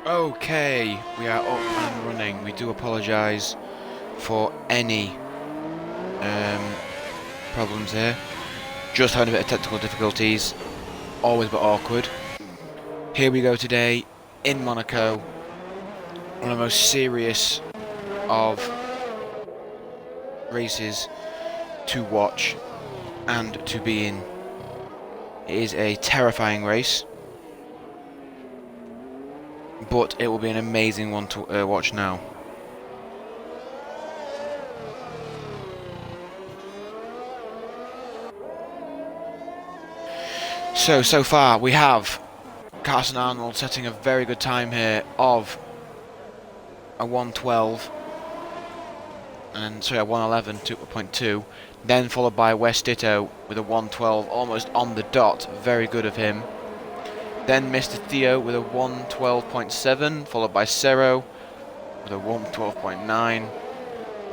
Okay, we are up and running. We do apologise for any problems here. Just having a bit of technical difficulties, always a bit awkward. Here we go today in Monaco, one of the most serious of races to watch and to be in. It is a terrifying race, but it will be an amazing one to watch now. So far we have Carson Arnold setting a very good time here of a 112 and sorry, a 111 2.2, then followed by West Ditto with a 112 almost on the dot, very good of him. Then Mr. Theo with a 112.7, followed by Cerro with a 112.9.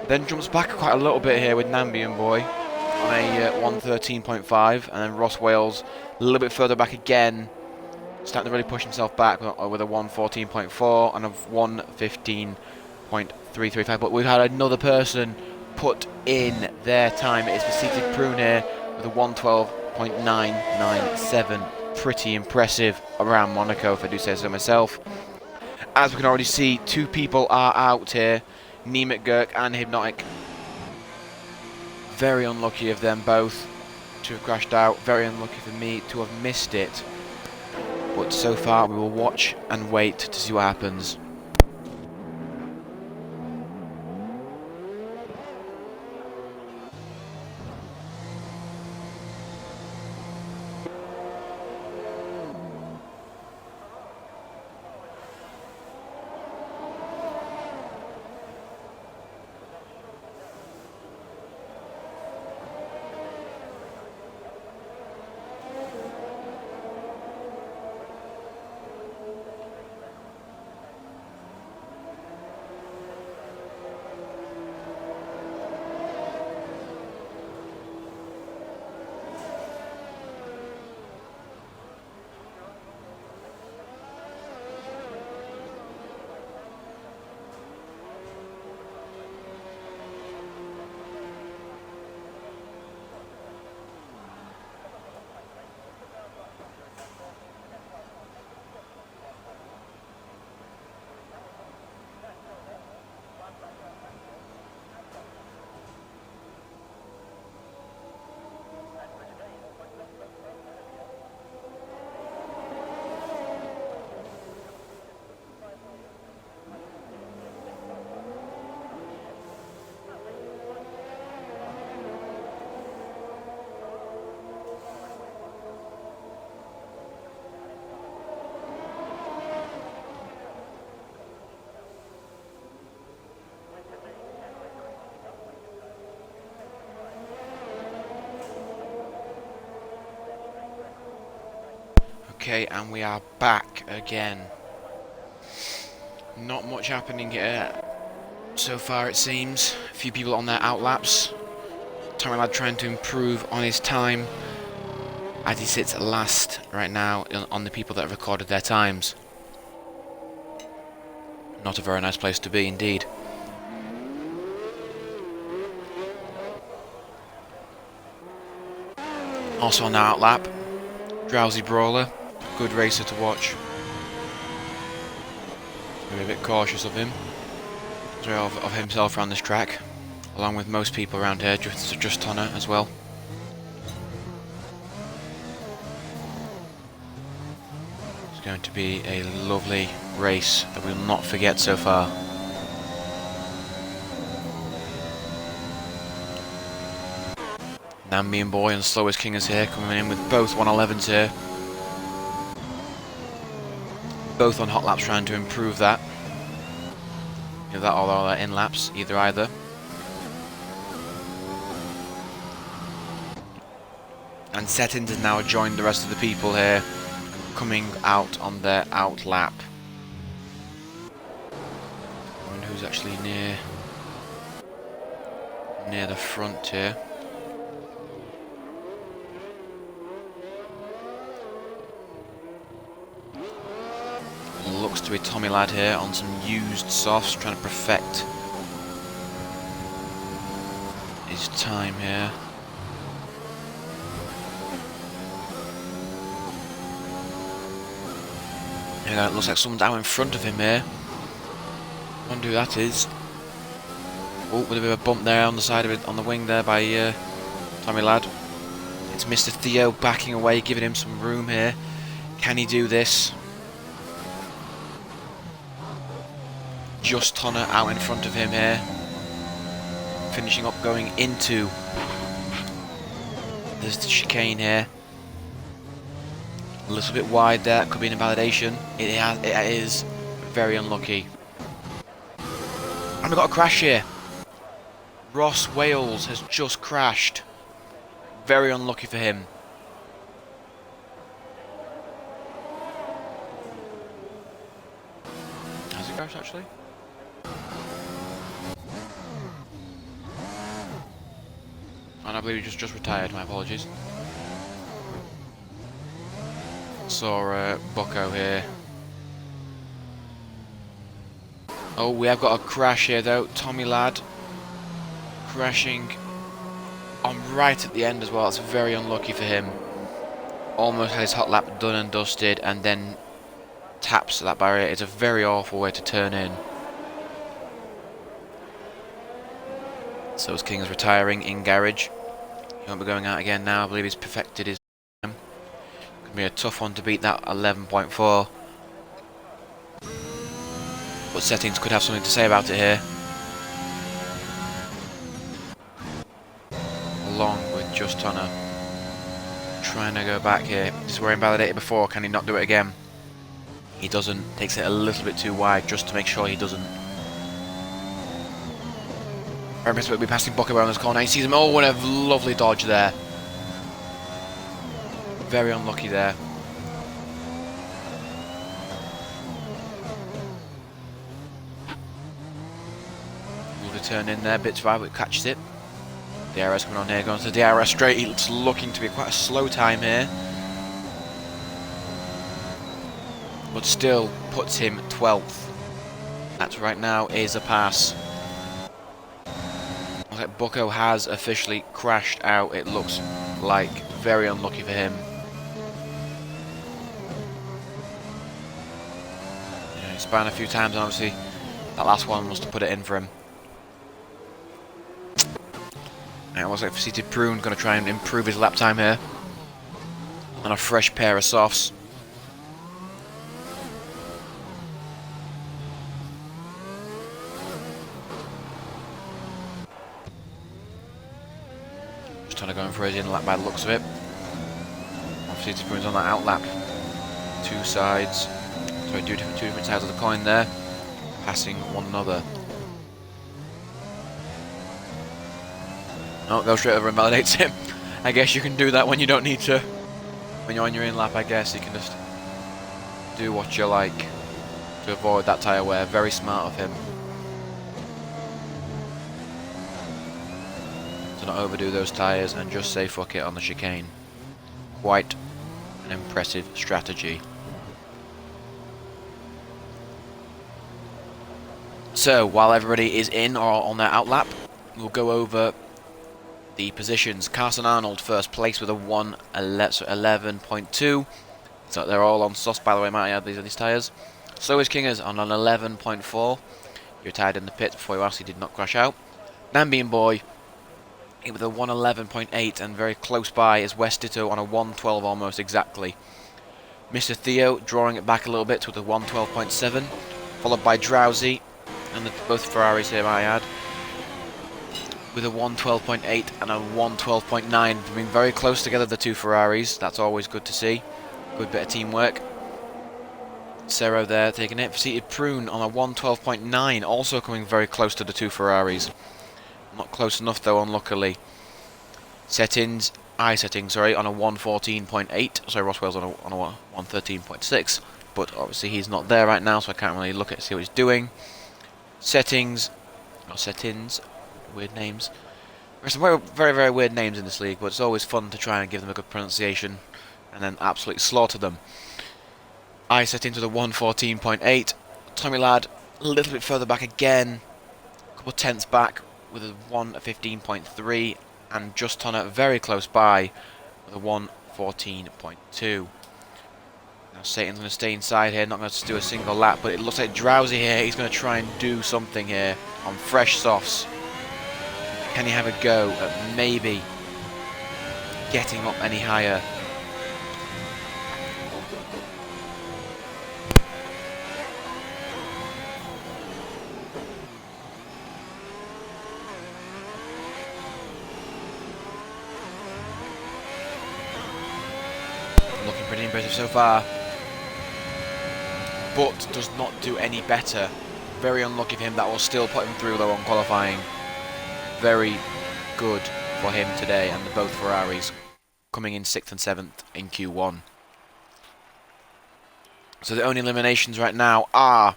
Then jumps back quite a little bit here with Nambian Boy on a 113.5, and then Ross Wales a little bit further back again, starting to really push himself back with a 114.4 and a 115.335. But we've had another person put in their time. It's Pacific Prune here with a 112.997. Pretty impressive around Monaco, if I do say so myself. As we can already see, two people are out here, Nemec Gurk and Hypnotic. Very unlucky of them both to have crashed out. Very unlucky for me to have missed it. But so far we will watch and wait to see what happens. Okay, and we are back again. Not much happening here so far, it seems. A few people on their outlaps. Tommy Lad trying to improve on his time as he sits last right now on the people that have recorded their times. Not a very nice place to be indeed. Also on the outlap, Drowsy Brawler. Good racer to watch. Maybe a bit cautious of him. Of himself around this track. Along with most people around here, just Tonner as well. It's going to be a lovely race that we will not forget so far. Nambian Boy and Slowest King is here, coming in with both 111s here. Both on hot laps trying to improve that. Either that or in laps, either. And Settings has now joined the rest of the people here, coming out on their out lap. I wonder who's actually near the front here. Looks to be Tommy Ladd here on some used softs, trying to perfect his time here. It looks like someone's out in front of him here. I wonder who that is. Oh, with a bit of a bump there on the side of it, on the wing there by Tommy Ladd. It's Mr. Theo backing away, giving him some room here. Can he do this? Just Tonner out in front of him here. Finishing up going into the chicane here. A little bit wide there, could be an invalidation. It is very unlucky. And we've got a crash here. Ross Wales has just crashed. Very unlucky for him. Has he crashed actually? And I believe he just retired, my apologies. Saw Bucko here. Oh, we have got a crash here though. Tommy Ladd crashing on right at the end as well. It's very unlucky for him. Almost had his hot lap done and dusted and then taps that barrier. It's a very awful way to turn in. So is King is retiring in garage. He won't be going out again now. I believe he's perfected his time. Could be a tough one to beat that 11.4. But settings could have something to say about it here. Along with Just Tonner. Trying to go back here. This is where he invalidated before. Can he not do it again? He doesn't. Takes it a little bit too wide just to make sure he doesn't. Hermes will be passing Bucko around this corner. He sees him. Oh, and a lovely dodge there. Very unlucky there. Lovely turn in there. Bit too high, but catches it. DRS coming on here. Going to the DRS straight. It's looking to be quite a slow time here. But still puts him 12th. That right now is a pass. Looks like Bucko has officially crashed out. It looks like very unlucky for him. Yeah, he spun a few times and obviously that last one must have put it in for him. And it looks like Seated Prune going to try and improve his lap time here. On a fresh pair of softs. Trying to go in for his in lap by the looks of it. Obviously, Prune's on that out lap. Two sides. Sorry, two different sides of the coin there. Passing one another. Oh, goes straight over and validates him. I guess you can do that when you don't need to. When you're on your in lap, I guess you can just do what you like to avoid that tyre wear. Very smart of him. Not overdo those tyres and just say fuck it on the chicane. Quite an impressive strategy. So while everybody is in or on their outlap, we'll go over the positions. Carson Arnold first place with a 1:11.2. So they're all on sauce, by the way, might I add, these tyres. So is Kingers on an 11.4. You're tied in the pits before you actually did not crash out. Nambian Boy with a 1:11.8, and very close by is West Ditto on a 1:12 almost exactly. Mr. Theo drawing it back a little bit with a 1:12.7, followed by Drowsy, and both Ferraris here might I add, with a 1:12.8 and a 1:12.9, being very close together, the two Ferraris. That's always good to see. Good bit of teamwork. Cerro there taking it. Seated Prune on a 1:12.9, also coming very close to the two Ferraris. Not close enough though, unluckily. Settings, sorry, on a 1:14.8. Sorry, Ross Wales on a 1:13.6. But obviously he's not there right now, so I can't really look at see what he's doing. Settings, weird names. There's some very, very, very weird names in this league, but it's always fun to try and give them a good pronunciation and then absolutely slaughter them. I set into the 1:14.8. Tommy Ladd a little bit further back again, a couple of tenths back with a 1:15.3, and Just Tonner very close by with a 1:14.2. Now Satan's going to stay inside here, not going to do a single lap, but it looks like Drowsy here. He's going to try and do something here on fresh softs. Can he have a go at maybe getting up any higher? Looking pretty impressive so far, but does not do any better. Very unlucky for him. That will still put him through though on qualifying. Very good for him today, and both Ferraris coming in 6th and 7th in Q1. So the only eliminations right now are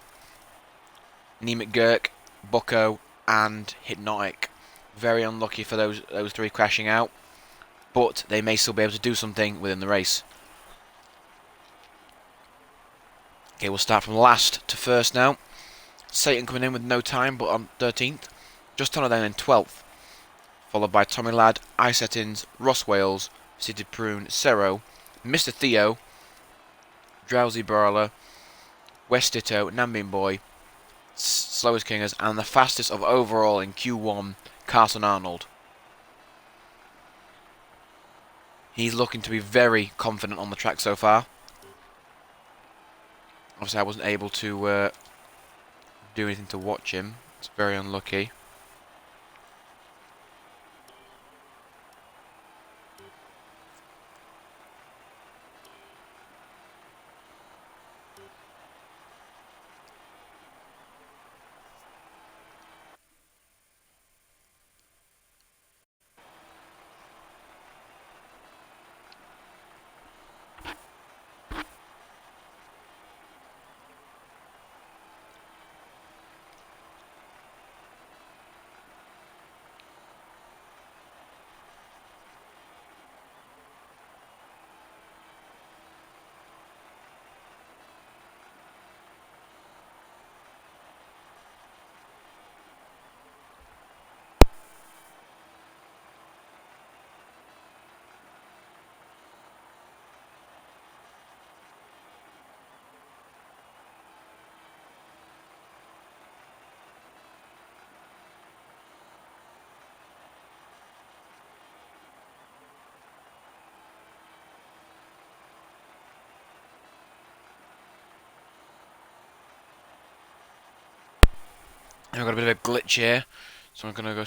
Nemec Gurk, Bucko, and Hypnotic. Very unlucky for those three crashing out, but they may still be able to do something within the race. Okay, we'll start from last to first now. Satan coming in with no time, but on 13th. Just Tonner then in 12th. Followed by Tommy Ladd, Isettins, Ross Wales, City Prune, Cerro, Mr. Theo, Drowsy Brawler, West Ditto, Nambin Boy, Slowest Kingers, and the fastest of overall in Q1, Carson Arnold. He's looking to be very confident on the track so far. Obviously I wasn't able to do anything to watch him. It's very unlucky. I've got a bit of a glitch here, so I'm going to go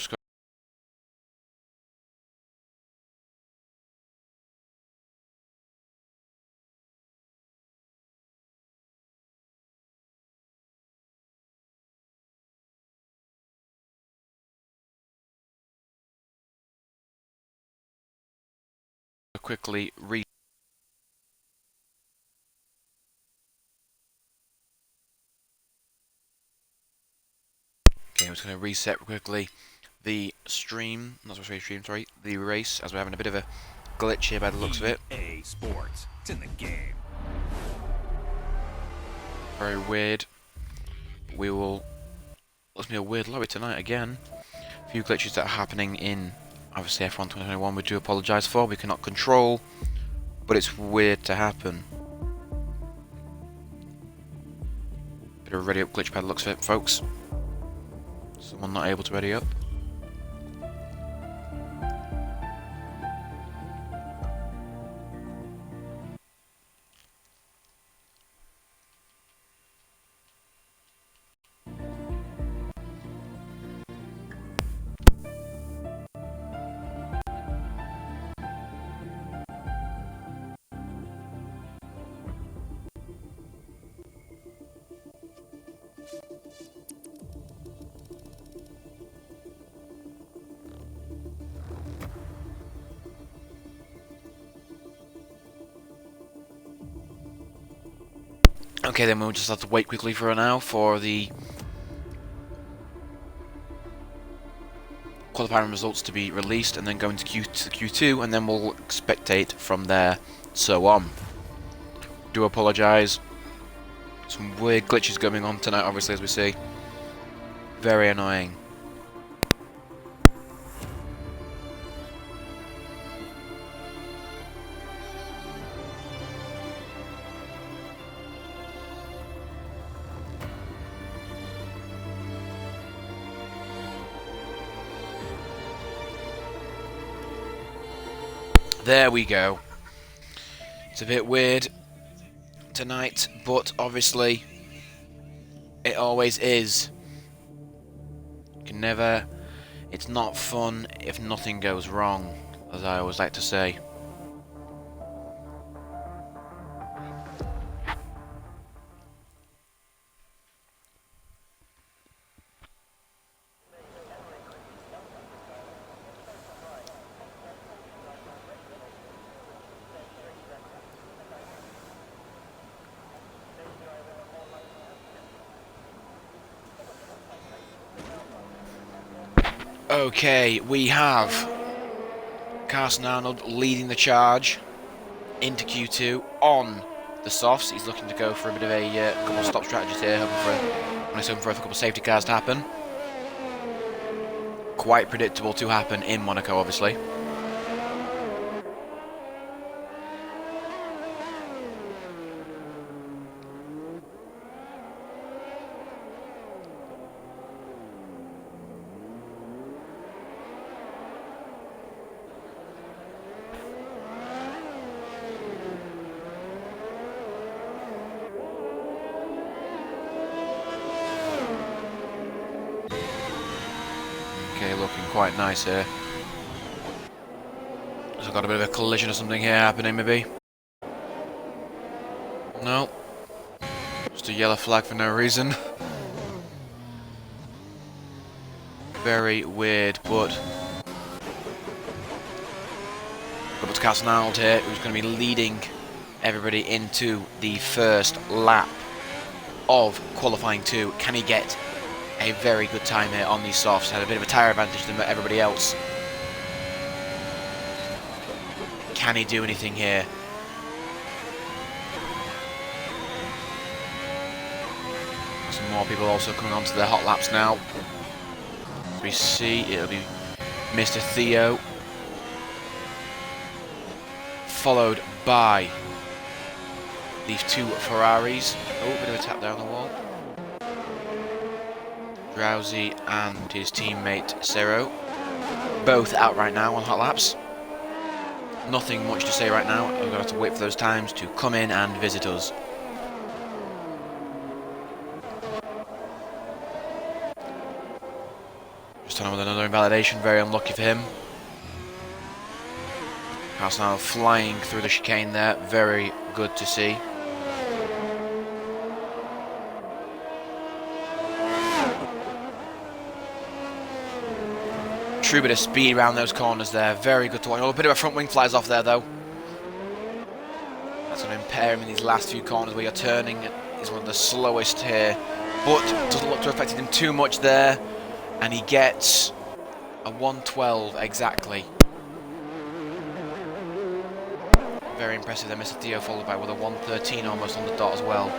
quickly read. Okay, I'm just going to reset quickly the stream, not supposed to stream, sorry, the race, as we're having a bit of a glitch here by the looks of it. EA Sports, it's in the game. Very weird. We will... Looks to be a weird lobby tonight again. A few glitches that are happening in, obviously, F1 2021 we do apologise for, we cannot control, but it's weird to happen. Bit of a ready up glitch by the looks of it, folks. Someone not able to ready up. Okay, then we'll just have to wait quickly for now for the qualifying results to be released, and then go into Q2, and then we'll spectate from there, so on. Do apologise Some weird glitches going on tonight, obviously, as we see. Very annoying. There we go. It's a bit weird tonight, but obviously it always is. You can never... It's not fun if nothing goes wrong, as I always like to say. Okay, we have Carson Arnold leading the charge into Q2 on the softs. He's looking to go for a bit of a couple of stop strategies here, hoping for a couple of safety cars to happen. Quite predictable to happen in Monaco, obviously. Okay, looking quite nice here. So got a bit of a collision or something here happening, maybe. No. Just a yellow flag for no reason. Very weird, but... Got to Carson Arnold here, who's going to be leading everybody into the first lap of qualifying 2. Can he get a very good time here on these softs? Had a bit of a tyre advantage than everybody else. Can he do anything here? Some more people also coming onto their hot laps now. As we see, it'll be Mr. Theo, followed by these 2 Ferraris. Oh, bit of a tap there on the wall. Drowsy and his teammate Zero, both out right now on hot laps. Nothing much to say right now. We're going to have to wait for those times to come in and visit us. Just on with another invalidation, very unlucky for him. Carson Arnold flying through the chicane there, very good to see. True bit of speed around those corners there, very good to watch. Oh, a bit of a front wing flies off there though. That's going to impair him in these last few corners where you're turning. He's one of the slowest here, but doesn't look to have affected him too much there. And he gets a 112 exactly. Very impressive there, Mr. Theo, followed by with a 113 almost on the dot as well.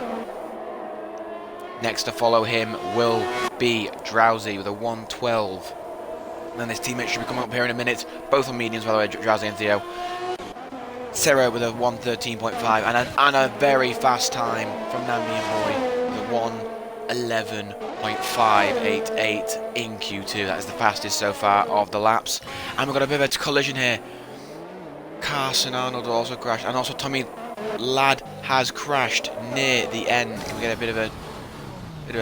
Next to follow him will be Drowsy with a 112. And then his teammates should be coming up here in a minute. Both on mediums, by the way, Drowsy and Theo. Zero with a 113.5 and a very fast time from Nambian Boy with a 111.588 in Q2. That is the fastest so far of the laps. And we've got a bit of a collision here. Carson Arnold also crashed, and also Tommy Ladd has crashed near the end. Can we get a bit of a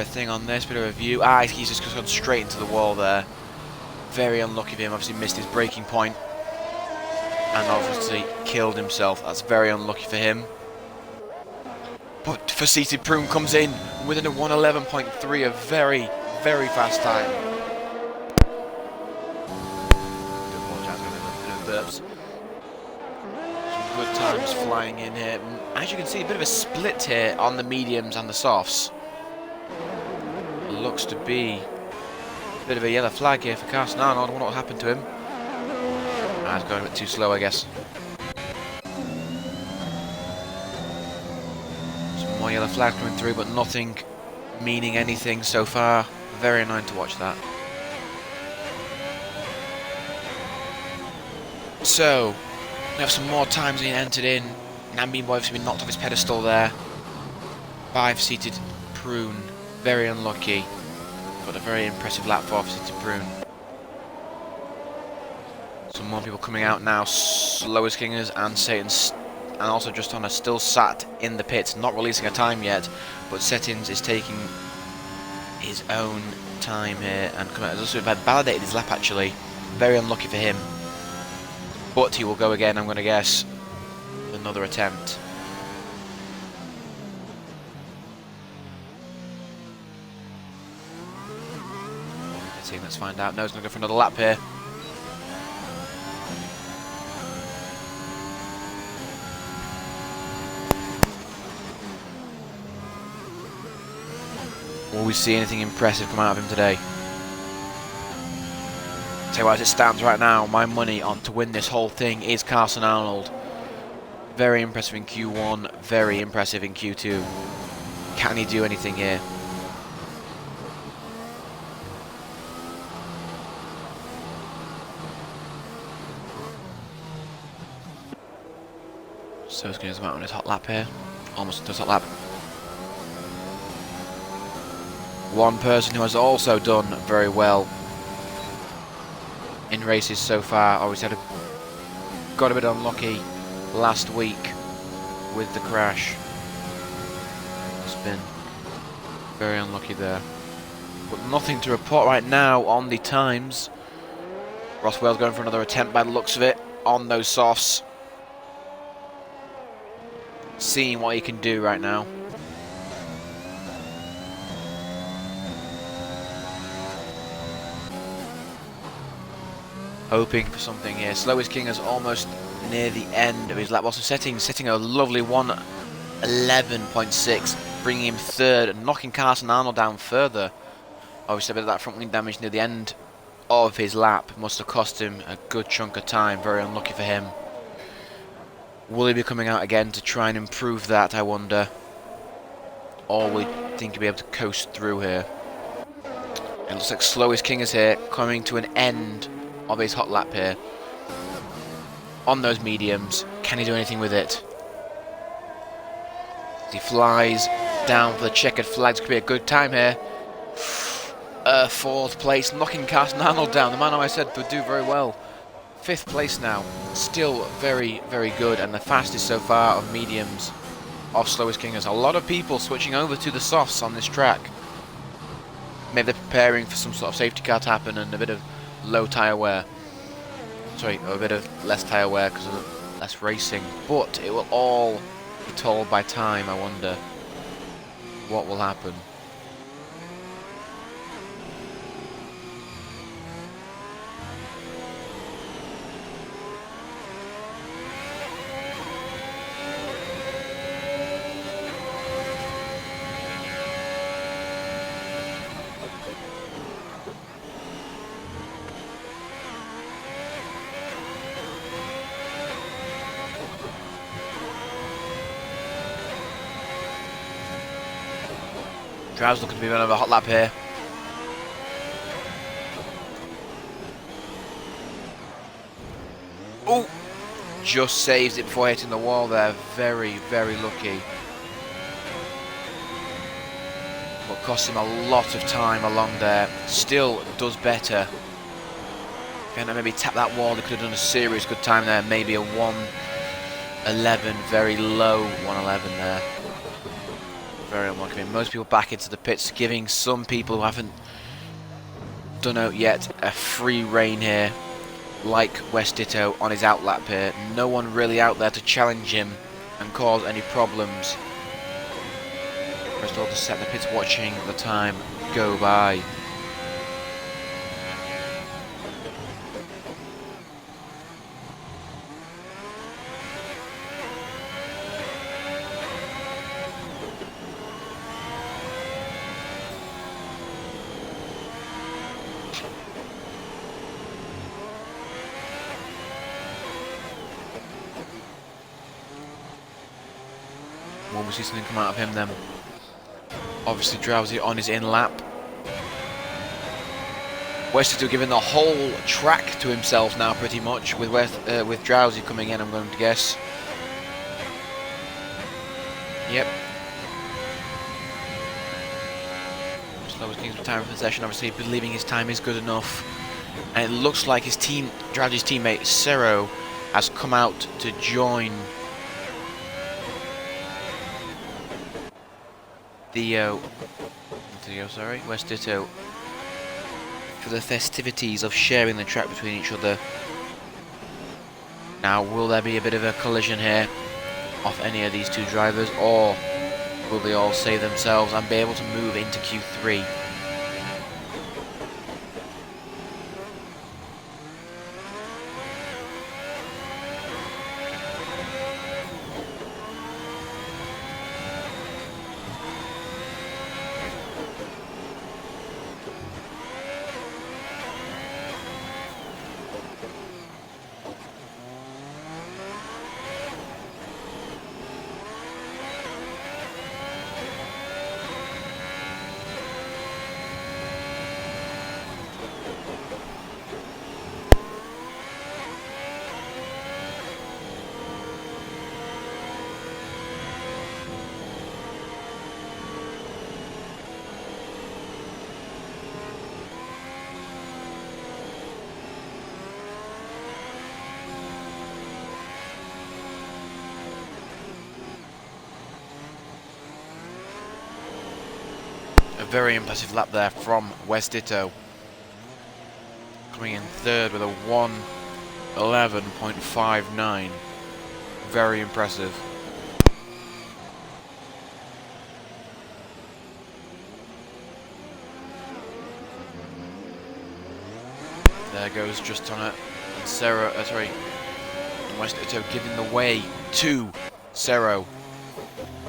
thing on this, bit of a view? Ah, he's just gone straight into the wall there. Very unlucky for him, obviously missed his braking point and obviously killed himself. That's very unlucky for him. But Faceti Prune comes in within a 111.3, a very, very fast time. Do apologise for a bit of burps. Some good times flying in here. As you can see, a bit of a split here on the mediums and the softs. Looks to be a bit of a yellow flag here for Carson Arnold. I wonder what happened to him. Ah, he's going a bit too slow, I guess. Some More yellow flags coming through, but nothing meaning anything so far. Very annoying to watch that. So, we have some more times being entered in. Nambi Boy has been knocked off his pedestal there. 5-seated Prune, very unlucky. But a very impressive lap for 5-seated Prune. Some more people coming out now. Slowest Kingers and Satan, and also Just Honor still sat in the pits, not releasing a time yet. But Settings is taking his own time here and coming out. Has also validated his lap actually. Very unlucky for him. But he will go again, I'm going to guess, with another attempt. Let's find out. No, he's going to go for another lap here. Will we see anything impressive come out of him today? Tell you what, as it stands right now, my money on to win this whole thing is Carson Arnold. Very impressive in Q1, very impressive in Q2. Can he do anything here? So he's going to come out on his hot lap here. Almost does hot lap. One person who has also done very well in races so far, obviously got a bit unlucky last week with the crash. It's been very unlucky there. But nothing to report right now on the times. Rothwell's going for another attempt by the looks of it on those softs. Seeing what he can do right now. Hoping for something here. Slowest King is almost near the end of his lap. Also setting a lovely 1:11.6, bringing him third and knocking Carson Arnold down further. Obviously a bit of that front wing damage near the end of his lap must have cost him a good chunk of time. Very unlucky for him. Will he be coming out again to try and improve that, I wonder? Or will he think he'll be able to coast through here? It looks like Slowest King is here, coming to an end of his hot lap here. On those mediums, can he do anything with it? He flies down for the checkered flags, could be a good time here. Fourth place, knocking Carson Arnold down, the man who I said would do very well. 5th place now, still very, very good, and the fastest so far of mediums of Slowest King. There's a lot of people switching over to the softs on this track. Maybe they're preparing for some sort of safety car to happen and a bit of low tyre wear. Sorry, a bit of less tyre wear because of less racing. But it will all be told by time, I wonder what will happen. Drive's looking to be another hot lap here. Oh! Just saves it before hitting the wall there. Very, very lucky. But cost him a lot of time along there. Still does better. If he hadn't maybe tapped that wall, he could have done a serious good time there. Maybe a 1:11, very low 1:11 there. Very unlucky. I mean, most people back into the pits, giving some people who haven't done out yet a free rein here, like West Ditto on his outlap here. No one really out there to challenge him and cause any problems. First of all, to set the pits, watching the time go by. Will we see something come out of him then? Obviously Drowsy on his in lap. Westito giving the whole track to himself now pretty much, with Drowsy coming in, I'm going to guess. Yep. Slowest Kings with time of possession, obviously believing his time is good enough. And it looks like his team, Drowsy's teammate Cero, has come out to join Westito for the festivities of sharing the track between each other. Now, will there be a bit of a collision here off any of these two drivers, or will they all save themselves and be able to move into Q3? A very impressive lap there from Westito. Coming in third with a 1:11.59. Very impressive. There goes just on it. Cero, Westito giving the way to Cero,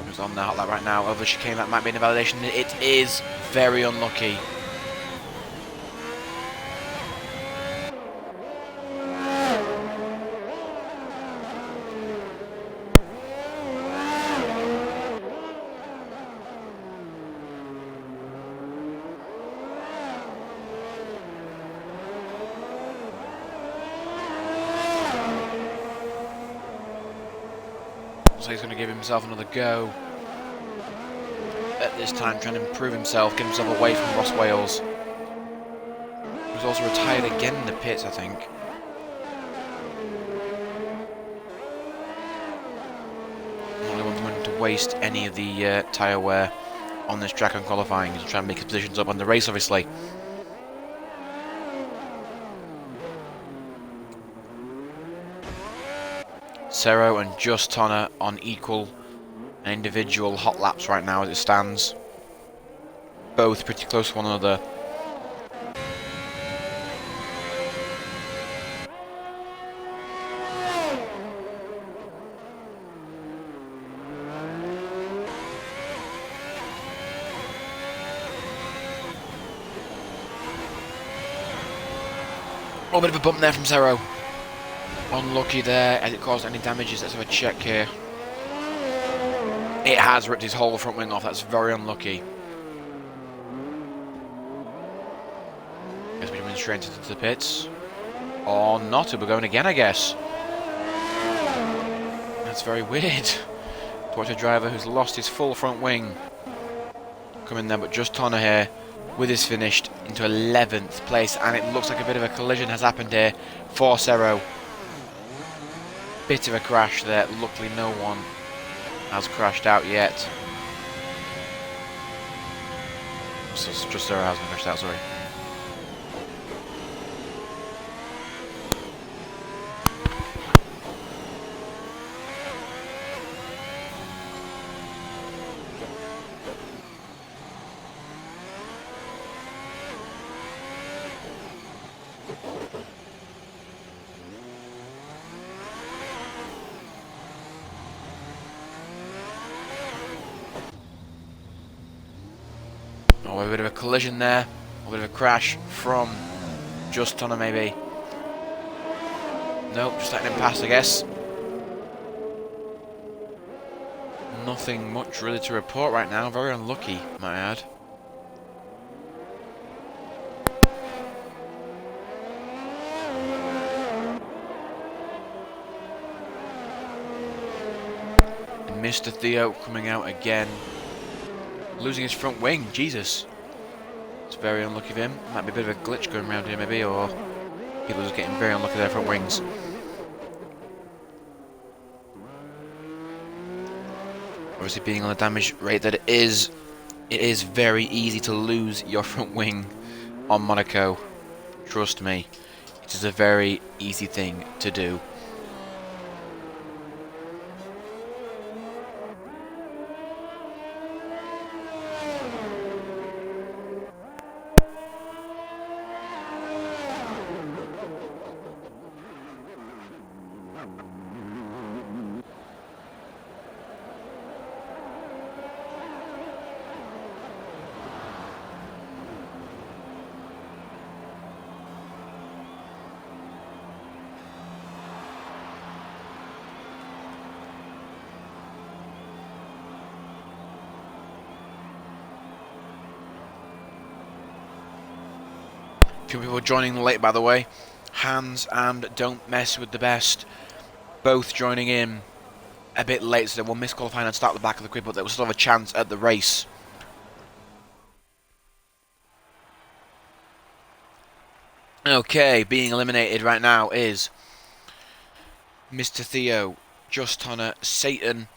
who's on the hot lap right now. Over the chicane, that might be an invalidation. It is very unlucky. So he's going to give himself another go. At this time, trying to improve himself, get himself away from Ross Wales, who's also retired again in the pits, I think. Not really wanting to waste any of the tyre wear on this track on qualifying. He's trying to make his positions up on the race, obviously. Cero and Just Tonner on equal and individual hot laps right now as it stands. Both pretty close to one another. Oh, a bit of a bump there from Cero. Unlucky there. Has it caused any damages? Let's have a check here. It has ripped his whole front wing off. That's very unlucky. Guess we're going straight into the pits. Or not. We're going again, I guess. That's very weird. To watch a driver who's lost his full front wing come in there, but Just Tonner here with his finished into 11th place, and it looks like a bit of a collision has happened here for Cero. Bit of a crash there. Luckily no one has crashed out yet. So it's just Cero hasn't crashed out, sorry. Oh, a bit of a collision there, a bit of a crash from Just Tonner maybe. Nope, just letting him pass, I guess. nothing much really to report right now. Very unlucky, might I add. And Mr. Theo coming out again. Losing his front wing, Jesus. It's very unlucky of him. Might be a bit of a glitch going around here maybe, or people just getting very unlucky with their front wings. Obviously being on the damage rate that it is very easy to lose your front wing on Monaco. Trust me, it is a very easy thing to do. A few people joining late, by the way. Hans and Don't Mess With The Best both joining in a bit late, so they will miss qualifying and start at the back of the grid, but they will still have a chance at the race. Okay, being eliminated right now is Mr. Theo, Just Honor, Satan,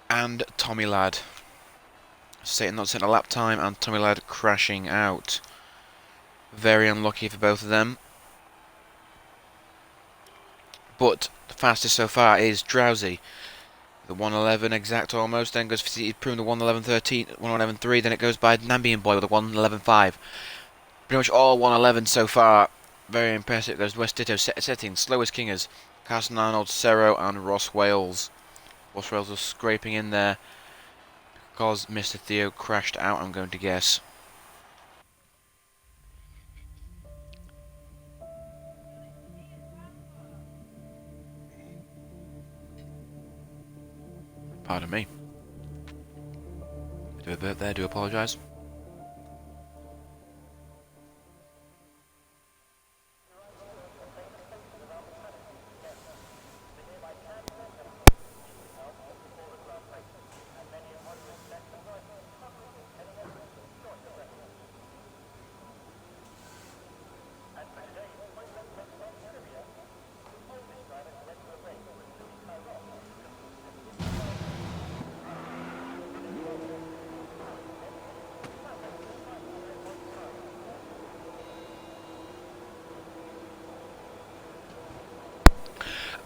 and Tommy Ladd. Satan not setting a lap time, and Tommy Ladd crashing out. Very unlucky for both of them. But the fastest so far is Drowsy. The 111 exact almost, then goes for Prune, the 111.13, 111.3, then it goes by Nambian Boy with a 111.5. Pretty much all 111 so far. Very impressive. There's West Ditto setting, Slowest Kingers, Carson Arnold, Cerro, and Ross Wales. Ross Wales was scraping in there because Mr. Theo crashed out, I'm going to guess. Pardon me. Do a bit there, do apologise.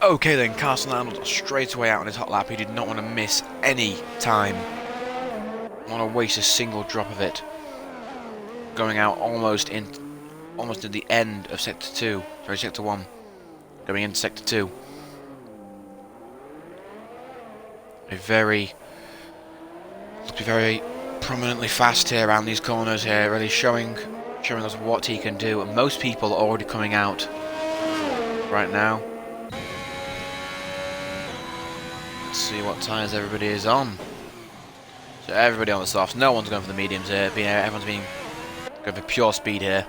Okay then, Carson Arnold straight away out on his hot lap. He did not want to miss any time. Want to waste a single drop of it. Going out almost at the end of sector 2. Sorry, sector 1. Going into sector 2. Looks to be very prominently fast here around these corners here, really showing us what he can do. And most people are already coming out right now. See what tires everybody is on. So everybody on the softs. No one's going for the mediums here. Everyone's going for pure speed here.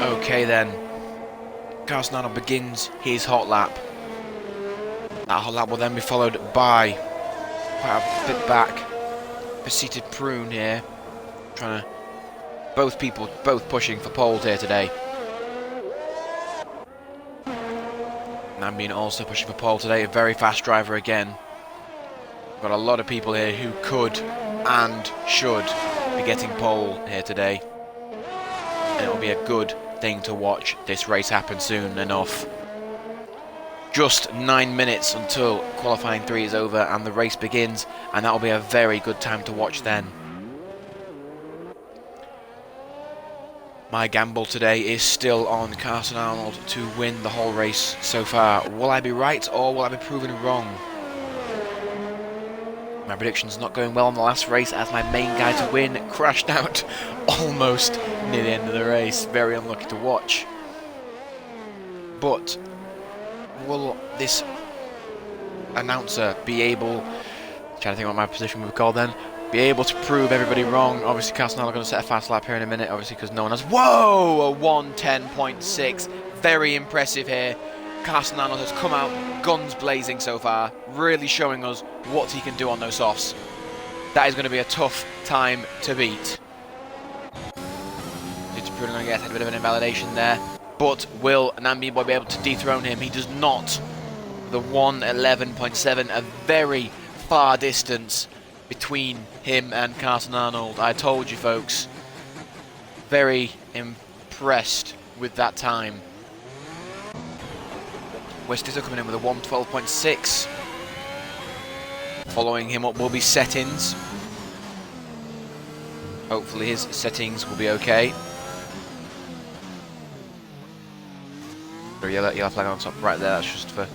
Okay then, Carson Arnold begins his hot lap. That hot lap will then be followed by quite a bit back, seated Prune here, trying to both pushing for poles here today. Nambian also pushing for pole today, a very fast driver again. Got a lot of people here who could and should be getting pole here today, and it will be a good thing to watch this race happen soon enough. Just 9 minutes until qualifying 3 is over and the race begins, and that will be a very good time to watch then. My gamble today is still on Carson Arnold to win the whole race so far. Will I be right or will I be proven wrong? My prediction's not going well in the last race as my main guy to win crashed out almost near the end of the race. Very unlucky to watch. But will this announcer be able, trying to think what my position would be called then, be able to prove everybody wrong? Obviously Carson Arnold going to set a fast lap here in a minute, obviously because no one has. Whoa! A 1:10.6. Very impressive here. Carson Arnold has come out guns blazing so far, really showing us what he can do on those softs. That is going to be a tough time to beat. It's probably going to get a bit of an invalidation there, but will Nambi Boy be able to dethrone him? He does not. The 1:11.7, a very far distance between him and Carson Arnold. I told you folks, very impressed with that time. West is coming in with a 1:12.6. Following him up will be Settings. Hopefully his settings will be okay. Yellow flag on top right there, that's just for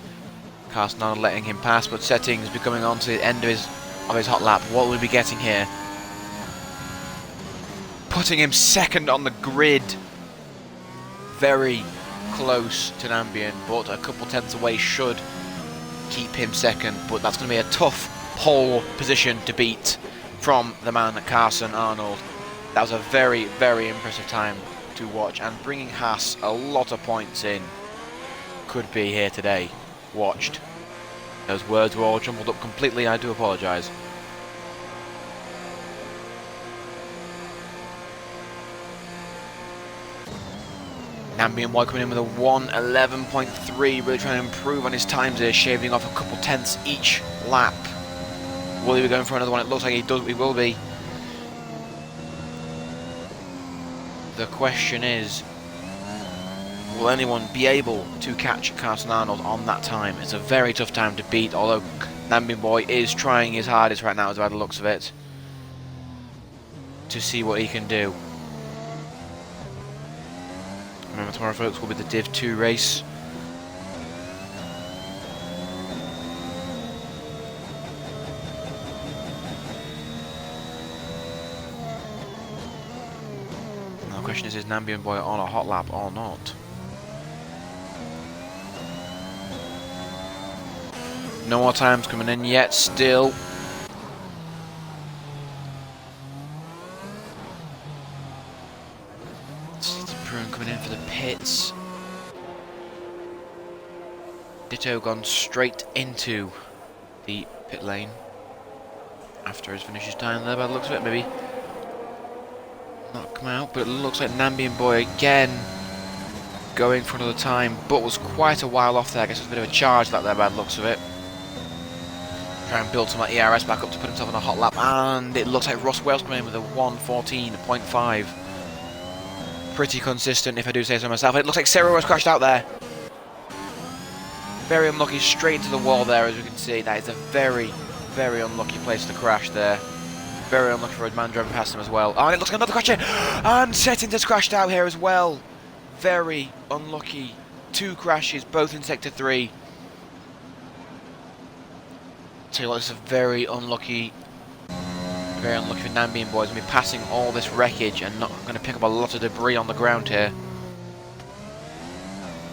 Carson Arnold letting him pass, but Settings be coming on to the end of his hot lap. What will we be getting here? Putting him second on the grid. Very close to Nambian, but a couple tenths away should keep him second. But that's going to be a tough pole position to beat from the man Carson Arnold. That was a very, very impressive time to watch, and bringing Haas a lot of points in could be here today. Watched. Those words were all jumbled up completely. I do apologise. Nambian Boy coming in with a 1:11.3, really trying to improve on his times here, shaving off a couple tenths each lap. Will he be going for another one? It looks like he will be. The question is, will anyone be able to catch Carson Arnold on that time? It's a very tough time to beat, although Nambian Boy is trying his hardest right now, by the looks of it, to see what he can do. Remember, tomorrow, folks, will be the Div 2 race. Now the question is Nambian Boy on a hot lap or not? No more times coming in yet, still. Coming in for the pits. Ditto gone straight into the pit lane after his finishes time there by the looks of it. Maybe not come out, but it looks like Nambian Boy again going for another time, but was quite a while off there. I guess it was a bit of a charge that there by the looks of it. Try and build some of that ERS back up to put himself on a hot lap, and it looks like Ross Wales coming in with a 1:14.5. Pretty consistent, if I do say so myself. It looks like Cero has crashed out there. Very unlucky, straight into the wall there, as we can see. That is a very, very unlucky place to crash there. Very unlucky for a man driving past him as well. Oh, and it looks like another crash here. And Settings has crashed out here as well. Very unlucky. 2 crashes, both in Sector 3. Tell you what, this is a very unlucky for Nambian Boy. He's going to be passing all this wreckage and not going to pick up a lot of debris on the ground here.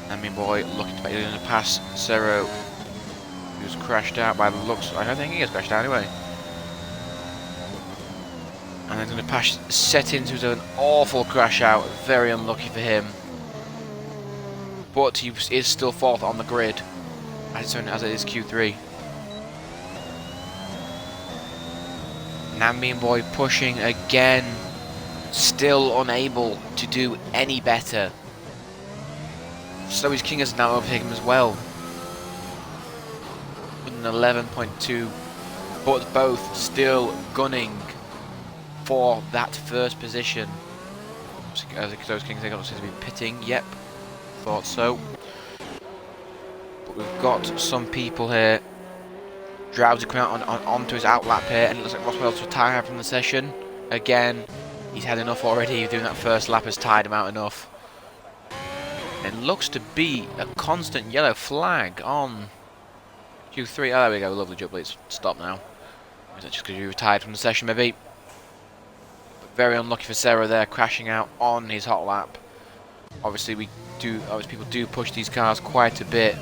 Nambian Boy looking to going to pass Cero, who's crashed out by the looks. I don't think he has crashed out anyway. And then going to pass Settings, who's an awful crash out. Very unlucky for him. But he is still 4th on the grid, as it is Q3. Nambian Boy pushing again, still unable to do any better. So his King has now overtaken him as well with an 11.2, but both still gunning for that first position. As those Kings, they got to be pitting. Yep, thought so. But we've got some people here. Drowsy coming out onto his outlap here, and it looks like Ross Wales to retire from the session. Again, He's had enough already. Doing that first lap has tired him out enough. It looks to be a constant yellow flag on Q3. Oh, there we go. Lovely jump. It's stop now. Is that just because you retired from the session, maybe? But very unlucky for Serra there, crashing out on his hot lap. Obviously, people do push these cars quite a bit.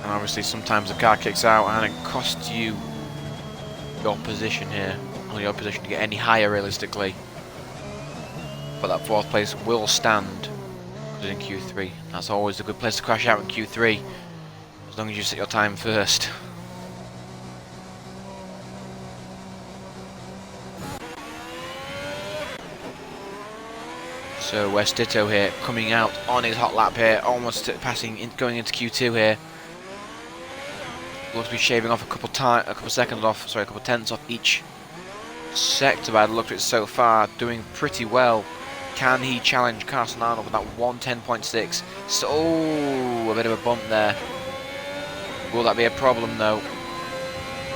And obviously, sometimes the car kicks out and it costs you your position here, or your position to get any higher realistically. But that 4th place will stand in Q3. That's always a good place to crash out in Q3, as long as you set your time first. So West Ditto here, coming out on his hot lap here, almost going into Q2 here. Looks to be shaving off a couple tenths off each sector. By the look at it so far, doing pretty well. Can he challenge Carson Arnold with that 110.6? So, a bit of a bump there. Will that be a problem though?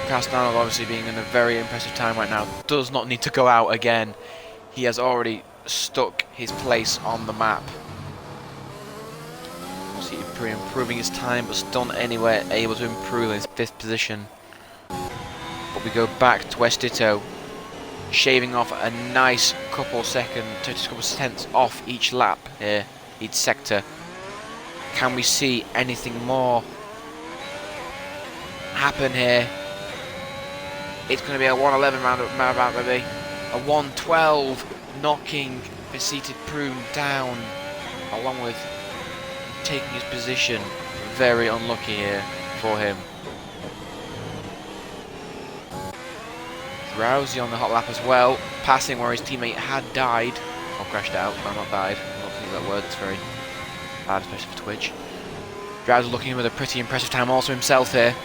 Carson Arnold obviously being in a very impressive time right now, does not need to go out again. He has already stuck his place on the map. Improving his time, but still not anywhere able to improve his 5th position. But we go back to West Ditto, shaving off a nice couple tenths off each lap here, each sector. Can we see anything more happen here? It's going to be a 111 roundabout, maybe a 112, knocking Beseated Prune down, along with taking his position. Very unlucky here for him. Drowsy on the hot lap as well, passing where his teammate had died, or crashed out, no, not died. I'm not thinking that word, it's very bad, especially for Twitch. Drowsy looking with a pretty impressive time also himself here.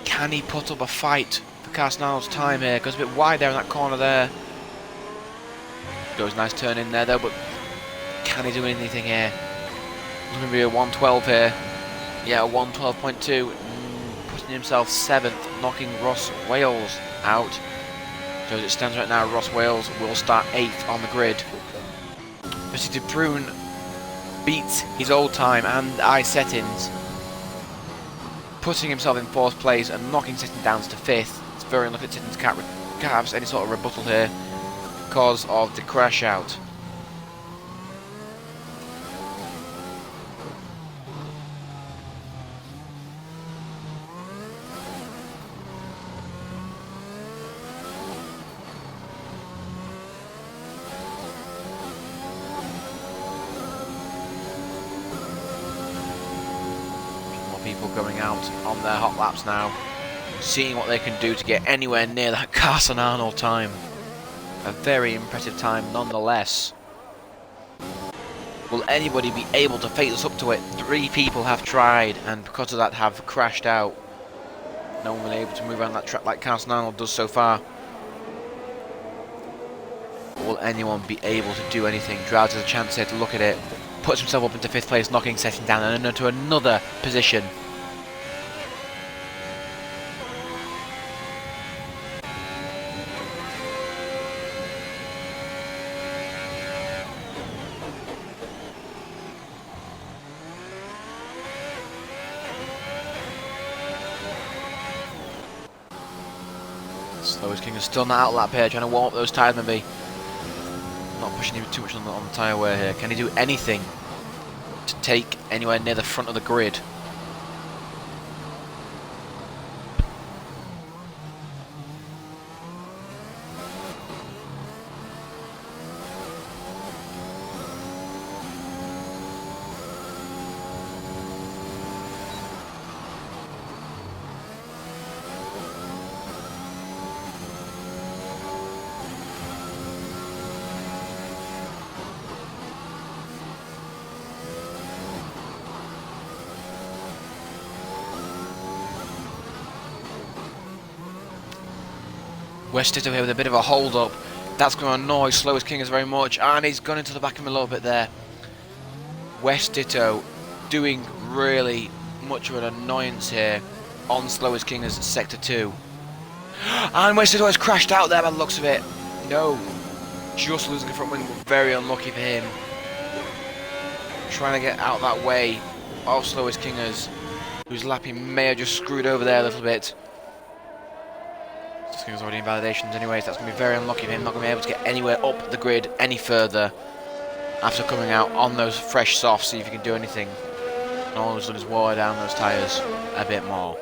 Can he put up a fight for Carson Arnold's time here? Goes a bit wide there in that corner there. Goes a nice turn in there though, but can he do anything here? It's going to be a 112 here. Yeah, a 112.2. Putting himself 7th, knocking Ross Wales out. So as it stands right now, Ross Wales will start 8th on the grid. Beseated Prune beats his old time and eye settings, putting himself in 4th place and knocking Settings down to 5th. It's very unlucky that Settings can't have any sort of rebuttal here because of the crash out. People going out on their hot laps now, seeing what they can do to get anywhere near that Carson Arnold time. A very impressive time nonetheless. Will anybody be able to face up to it? 3 people have tried and because of that have crashed out. No one been able to move around that track like Carson Arnold does so far. Will anyone be able to do anything? Drowse has a chance here to look at it. Puts himself up into 5th place, knocking Setting down and into another position. Slowest King is still in that outlap here, trying to warm up those tyres maybe. Not pushing him too much on the tyre wear here. Can he do anything to take anywhere near the front of the grid? West Ditto here with a bit of a hold up. That's going to annoy Slowest King very much, and he's gone into the back of him a little bit there. West Ditto doing really much of an annoyance here on Slowest King as Sector 2. And Westito has crashed out there by the looks of it. No. Just losing the front wing, but very unlucky for him. Trying to get out that way of Slowest Kingers, whose lap he may have just screwed over there a little bit. Kingers already in validations anyway, so that's going to be very unlucky for him. Not going to be able to get anywhere up the grid any further after coming out on those fresh softs, see if he can do anything. And all he's done is water down those tyres a bit more.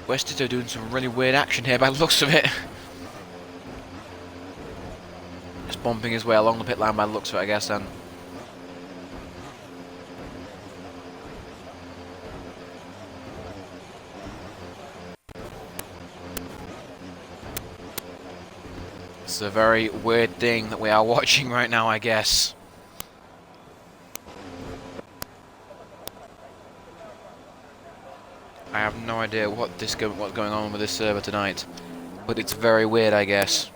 Westito doing some really weird action here by the looks of it. Just bumping his way along the pit line by the looks of it, I guess, then. It's a very weird thing that we are watching right now, I guess. I have no idea what's going on with this server tonight, but it's very weird, I guess.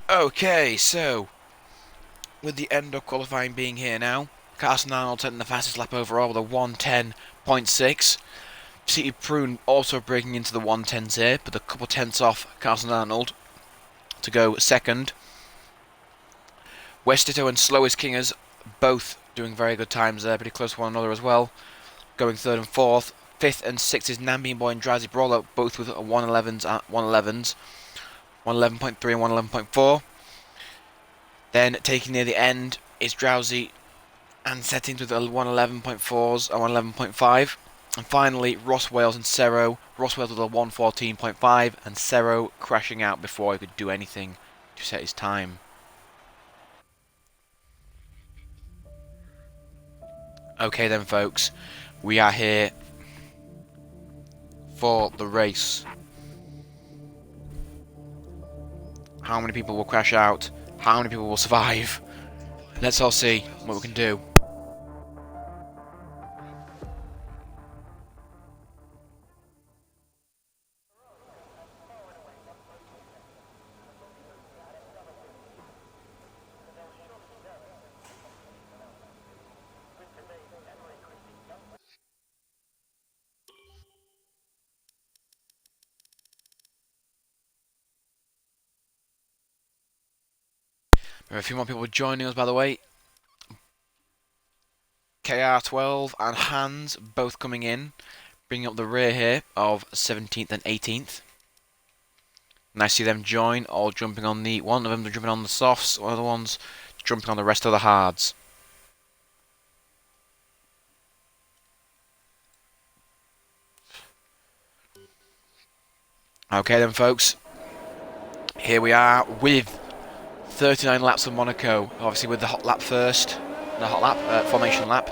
Okay, so with the end of qualifying being here now, Carson Arnold taking the fastest lap overall with a 1:10.6. City Prune also breaking into the 1:10s here, but a couple tenths off Carson Arnold to go second. Westito and Slowest Kingers both doing very good times there, pretty close to one another as well, going third and fourth. Fifth and sixth is Nambi Boy and Drazi Brawler, both with 111s at 111s. 111.3 and 111.4. Then taking near the end is Drowsy and Settings with 111.4s and 111.5. And finally, Ross Wales and Cero. Ross Wales with a 114.5 and Cero crashing out before he could do anything to set his time. Okay then, folks, we are here for the race. How many people will crash out? How many people will survive? Let's all see what we can do. There are a few more people joining us, by the way. KR12 and Hans both coming in, bringing up the rear here of 17th and 18th. And I see them join, all jumping on the... One of them jumping on the softs, one of the ones jumping on the rest of the hards. Okay then, folks. Here we are with 39 laps of Monaco, obviously with the hot lap first, the hot lap, formation lap.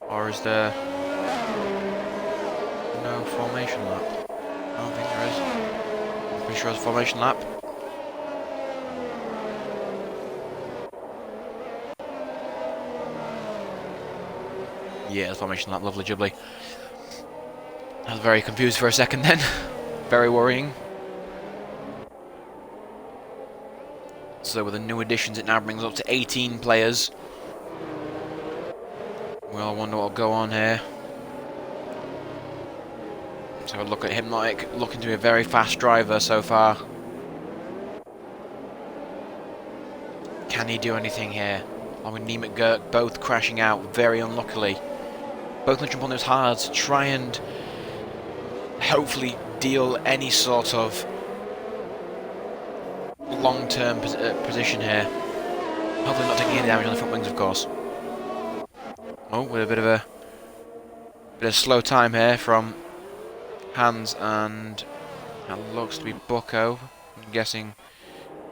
Or is there no formation lap? I don't think there is. I'm pretty sure it's a formation lap. Yeah, the formation lap, lovely jubbly. I was very confused for a second then. Very worrying. So with the new additions, it now brings up to 18 players. Well, I wonder what'll go on here. Let's have a look at Hypnotic, looking to be a very fast driver so far. Can he do anything here? Along with Neem McGurk both crashing out very unluckily. Both going to jump on those hards, try and hopefully deal any sort of long-term position here. Hopefully not taking any damage on the front wings, of course. Oh, with a bit of slow time here from Hans, and that looks to be Bucko. I'm guessing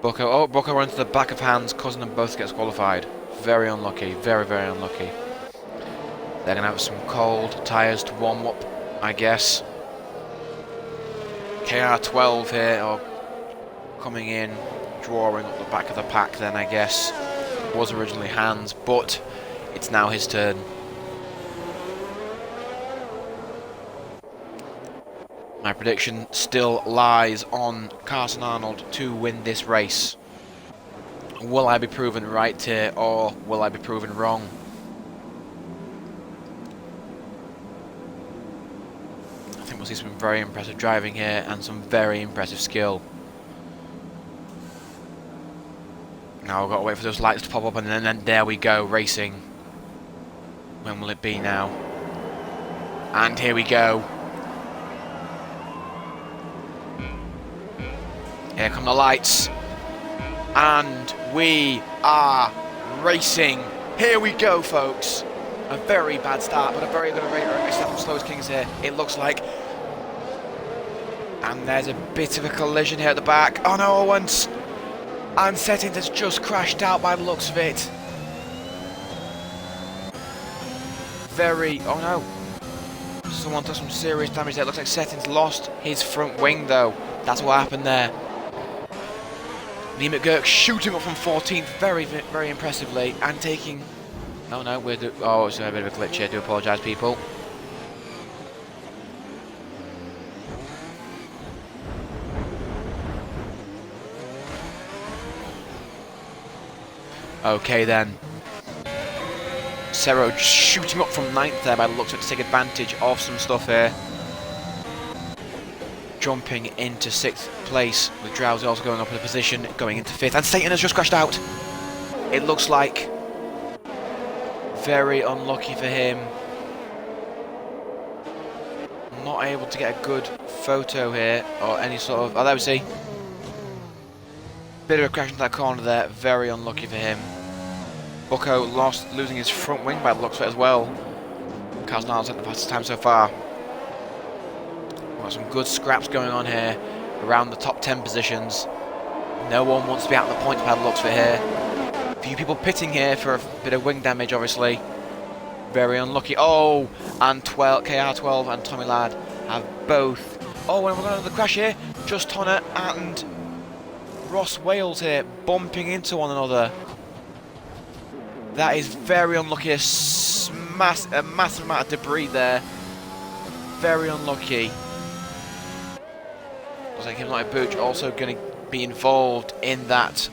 Bucko. Oh, Bucko runs to the back of Hans, causing them both to get disqualified. Very unlucky. Very, very unlucky. They're going to have some cold tyres to warm up, I guess. KR12 here, or coming in, drawing up the back of the pack then, I guess. Was originally Hans, but it's now his turn. My prediction still lies on Carson Arnold to win this race. Will I be proven right here, or will I be proven wrong? I think we'll see some very impressive driving here and some very impressive skill. Now I've got to wait for those lights to pop up, and then there we go, racing. When will it be now? And here we go. Here come the lights. And we are racing. Here we go, folks. A very bad start, but a very good race from Slowest Kings here, it looks like. And there's a bit of a collision here at the back. Oh no, Owens. And Settings has just crashed out by the looks of it. Oh no. Someone took some serious damage there. It looks like Settings lost his front wing though. That's what happened there. Neem McGurk shooting up from 14th very, very impressively and taking... Oh no, oh, it's a bit of a glitch here. I do apologise, people. Okay then. Cerro shooting up from 9th there by the looks of it to take advantage of some stuff here. Jumping into 6th place with Drowsy also going up in a position, going into 5th. And Satan has just crashed out. It looks like very unlucky for him. Not able to get a good photo here or any sort of... Oh, there we see. Bit of a crash into that corner there. Very unlucky for him. Bucko losing his front wing by the looks of it as well. Carson Arnold's had the fastest time so far. Got some good scraps going on here around the top 10 positions. No one wants to be out of the points by the looks of it here. A few people pitting here for a bit of wing damage, obviously. Very unlucky. Oh, and KR12 and Tommy Ladd have both. Oh, and we're going to the crash here. Just Tonner and Ross Wales here bumping into one another. That is very unlucky. A massive amount of debris there. Very unlucky. Looks like him like Booch also going to be involved in that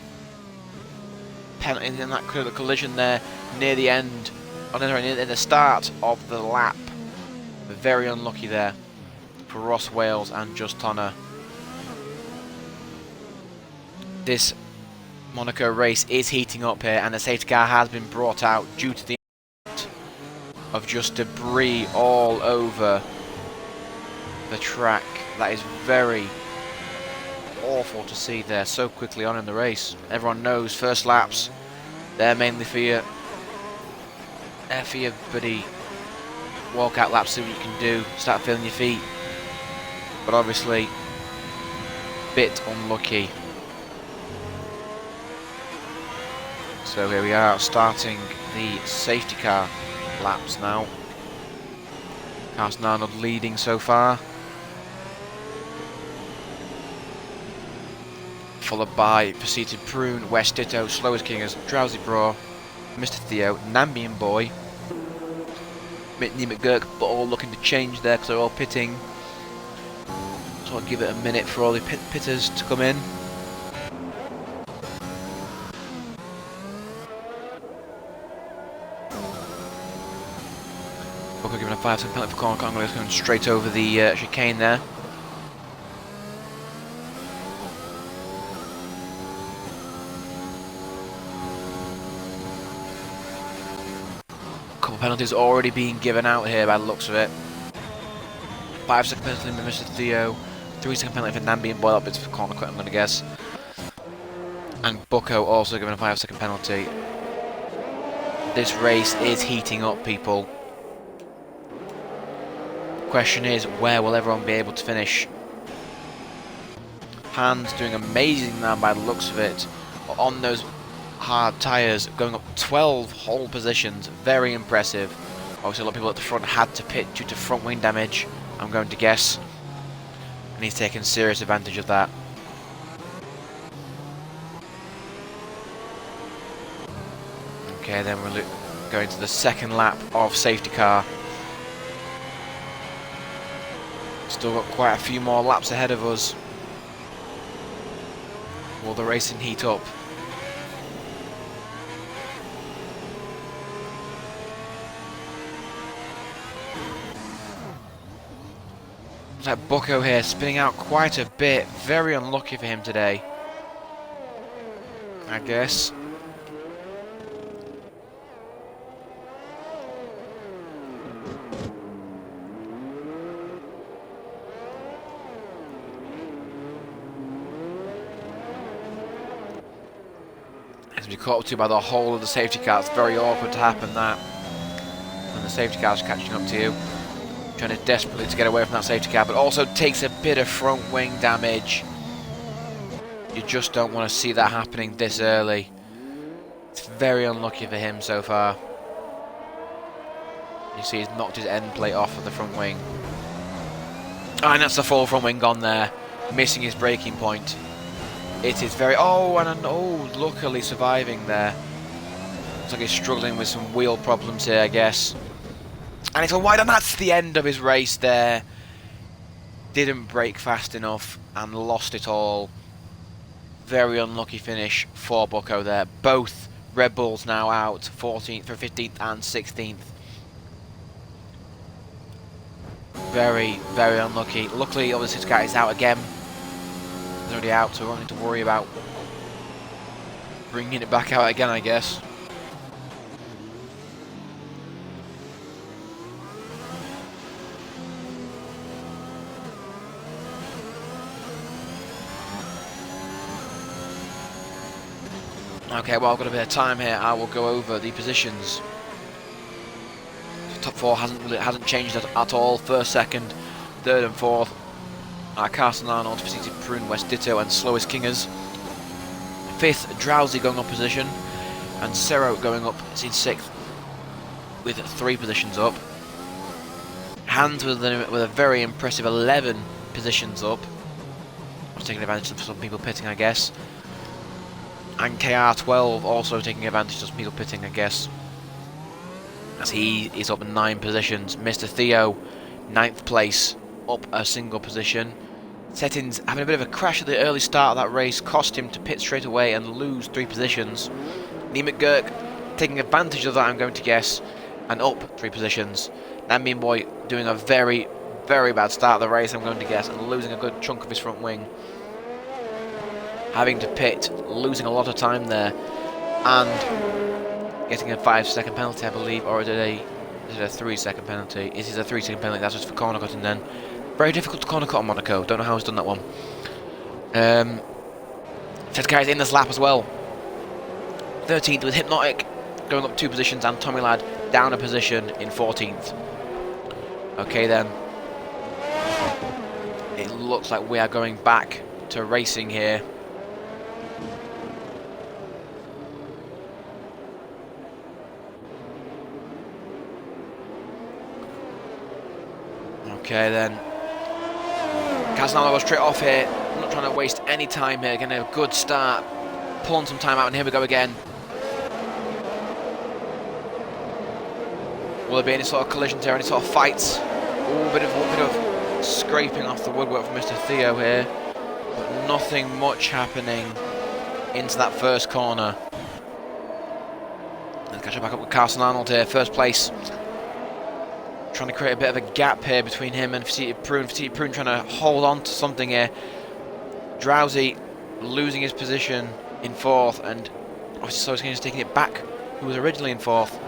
collision there near the end. Oh, no, sorry, in the start of the lap. Very unlucky there for Ross Wales and Just Tonner. This Monaco race is heating up here, and the safety car has been brought out due to the of just debris all over the track. That is very awful to see there so quickly on in the race. Everyone knows first laps, they're mainly for your buddy walkout laps, see what you can do, start feeling your feet. But obviously, bit unlucky. So here we are, starting the safety car laps now. Carson Arnold leading so far. followed by Facetied Prune, West Ditto, Slowest Kingers, Drowsy Bro, Mr. Theo, Nambian Boy, Mitney McGurk, but all looking to change there because they're all pitting. So I'll give it a minute for all the pitters to come in. Booker giving a 5-second penalty for corner cut. I'm going straight over the chicane there. Couple penalties already being given out here by the looks of it. 5-second penalty for Mr. Theo. 3-second penalty for Nambian Boy. That bit's for corner cut, I'm going to guess. And Bucko also given a 5-second penalty. This race is heating up, people. Question is, where will everyone be able to finish? Hans doing amazing now by the looks of it on those hard tyres, going up 12 whole positions. Very impressive. Obviously a lot of people at the front had to pit due to front wing damage, I'm going to guess, and he's taking serious advantage of that. Okay, then we're going to the second lap of safety car. Still got quite a few more laps ahead of us. Will the racing heat up? Looks like Bucko here spinning out quite a bit. Very unlucky for him today, I guess. Has to be caught up to by the whole of the safety car. It's very awkward to happen that when the safety car's catching up to you, trying to desperately to get away from that safety car, but also takes a bit of front wing damage. You just don't want to see that happening this early. It's very unlucky for him so far. You see he's knocked his end plate off of the front wing. And that's the full front wing gone there, missing his braking point. It is very... luckily surviving there. Looks like he's struggling with some wheel problems here, I guess. And it's a wide, and that's the end of his race there. Didn't brake fast enough and lost it all. Very unlucky finish for Bucko there. Both Red Bulls now out, 14th for 15th and 16th. Very, very unlucky. Luckily, obviously, this guy is out again. He's already out, so we won't need to worry about bringing it back out again, I guess. Okay, well, I've got a bit of time here. I will go over the positions. Top four hasn't changed at all. First, second, third, and fourth are Carson Arnold, Facetied Prune, West Ditto, and Slowest Kingers. Fifth, Drowsy going up position, and Cerro going up in sixth with 3 positions up. Hans with a very impressive 11 positions up. I was taking advantage of some people pitting, I guess. And KR12 also taking advantage of some people pitting, I guess, as he is up in 9 positions. Mr. Theo, 9th place, up a single position. Settings having a bit of a crash at the early start of that race, cost him to pit straight away and lose 3 positions. Lee McGurk taking advantage of that, I'm going to guess, and up 3 positions. Nambian Boy doing a very, very bad start of the race, I'm going to guess, and losing a good chunk of his front wing. Having to pit, losing a lot of time there, and getting a 5-second penalty, I believe, or is it a 3-second penalty? It is a 3-second penalty, that's just for corner cutting then. Very difficult to corner cut on Monaco, don't know how he's done that one. Ted Carey's in this lap as well. 13th with Hypnotic, going up 2 positions, and Tommy Ladd down a position in 14th. Okay then. It looks like we are going back to racing here. Okay then. Casanova goes straight off here. not trying to waste any time here. Getting a good start. Pulling some time out, and here we go again. Will there be any sort of collisions here, any sort of fights? Ooh, bit of scraping off the woodwork from Mr. Theo here. But nothing much happening into that first corner. Let's catch up back up with Carson Arnold here, first place. Trying to create a bit of a gap here between him and Faceti Prune. Faceti Prune trying to hold on to something here. Drowsy losing his position in fourth, and obviously Slowest King is taking it back, who was originally in fourth.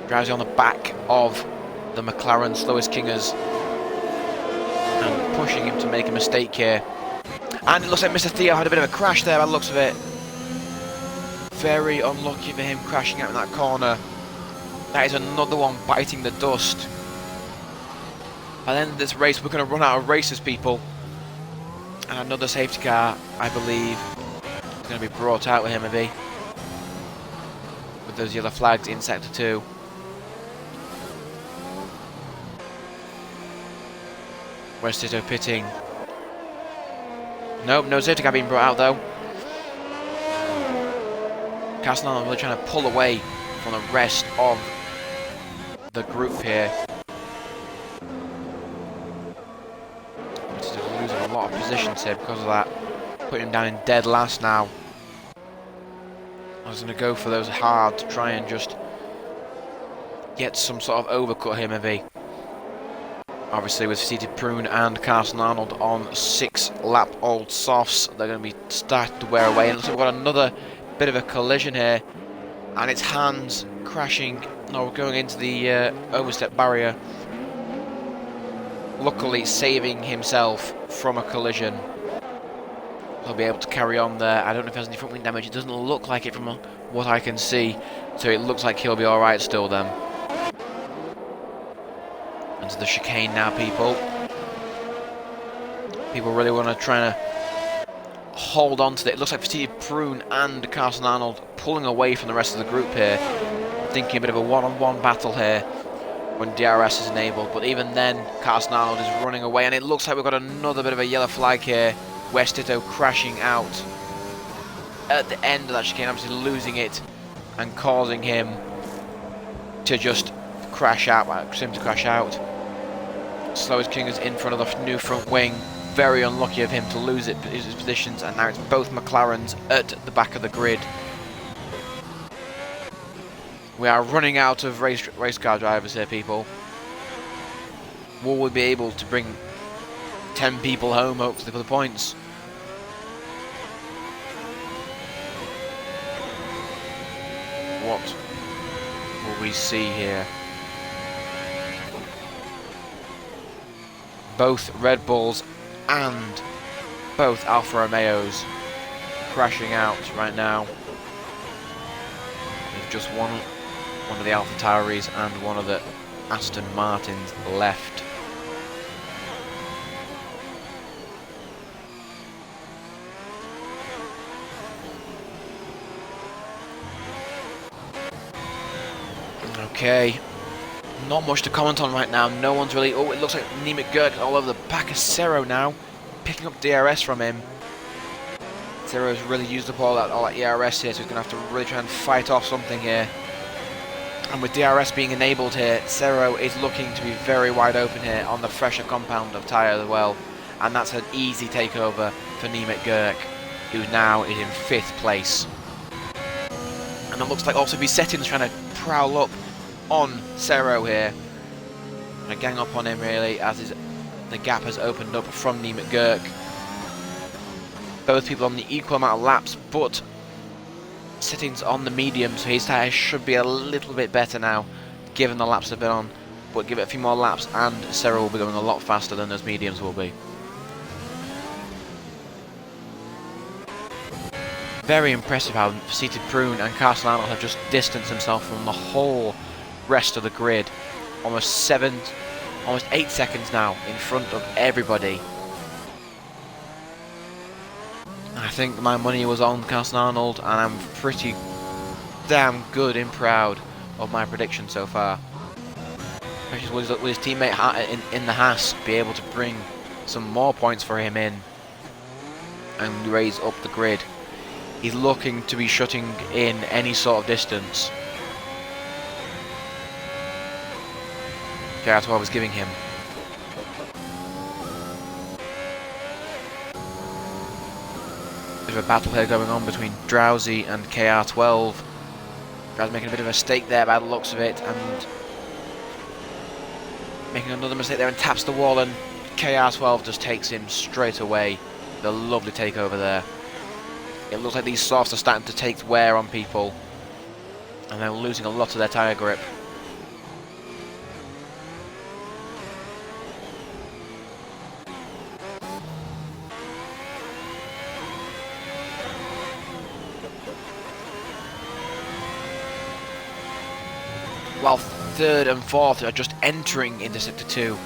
Drowsy on the back of the McLaren Slowest Kingers and pushing him to make a mistake here. And it looks like Mr. Theo had a bit of a crash there by the looks of it. Very unlucky for him crashing out in that corner. That is another one biting the dust. By the end of this race, we're going to run out of races, people. And another safety car, I believe, is going to be brought out with him, maybe. With those yellow flags in Sector 2. Where's Tito pitting? Nope, no safety car being brought out, though. Castellano really trying to pull away from the rest of the group here. He's losing a lot of positions here because of that. Putting him down in dead last now. I was going to go for those hard to try and just get some sort of overcut here, maybe. Obviously, with Faceti Prune and Carson Arnold on 6-lap-old softs, they're going to be starting to wear away. And looks like we've got another bit of a collision here, and it's Hans crashing, no, going into the overstep barrier. Luckily, saving himself from a collision. He'll be able to carry on there. I don't know if he has any front wing damage. It doesn't look like it from what I can see, so it looks like he'll be all right still then. Into the chicane now, people. People really want to try to hold on to it. It looks like Faceti Prune and Carson Arnold pulling away from the rest of the group here. Thinking a bit of a one-on-one battle here when DRS is enabled. But even then, Carson Arnold is running away. And it looks like we've got another bit of a yellow flag here. West Ditto crashing out at the end of that chicane. Obviously losing it and causing him to just crash out. Slowest King is in front of the new front wing. Very unlucky of him to lose his positions, and now it's both McLarens at the back of the grid. We are running out of race car drivers here, people. Will we be able to bring 10 people home, hopefully, for the points? What will we see here? Both Red Bulls and both Alfa Romeos crashing out right now. With just one of the Alfa Tauris and one of the Aston Martins left. Okay. Not much to comment on right now. No one's really... Oh, it looks like Neiman Gurk all over the back of Cerro now. Picking up DRS from him. Cerro's really used up all that ERS here, so he's going to have to really try and fight off something here. And with DRS being enabled here, Cerro is looking to be very wide open here on the fresher compound of tyre as well. And that's an easy takeover for Neiman Gurk, who now is in 5th place. And it looks like also Besettin's trying to prowl up on Cerro here. And gang up on him really as the gap has opened up from Neiman Gurk. Both people on the equal amount of laps, but Setting's on the medium, so his tyres should be a little bit better now, given the laps have been on. But give it a few more laps and Cerro will be going a lot faster than those mediums will be. Very impressive how Faceti Prune and Carson Arnold have just distanced themselves from the whole rest of the grid. Almost 8 seconds now in front of everybody. I think my money was on Carson Arnold, and I'm pretty damn good and proud of my prediction so far. Especially with his teammate in the Haas be able to bring some more points for him in and raise up the grid. He's looking to be shutting in any sort of distance KR12 is giving him. Bit of a battle here going on between Drowsy and KR12. Drowsy making a bit of a mistake there by the looks of it, and making another mistake there and taps the wall, and KR12 just takes him straight away. The lovely takeover there. It looks like these softs are starting to take wear on people, and they're losing a lot of their tyre grip. While third and fourth are just entering into Sector 2.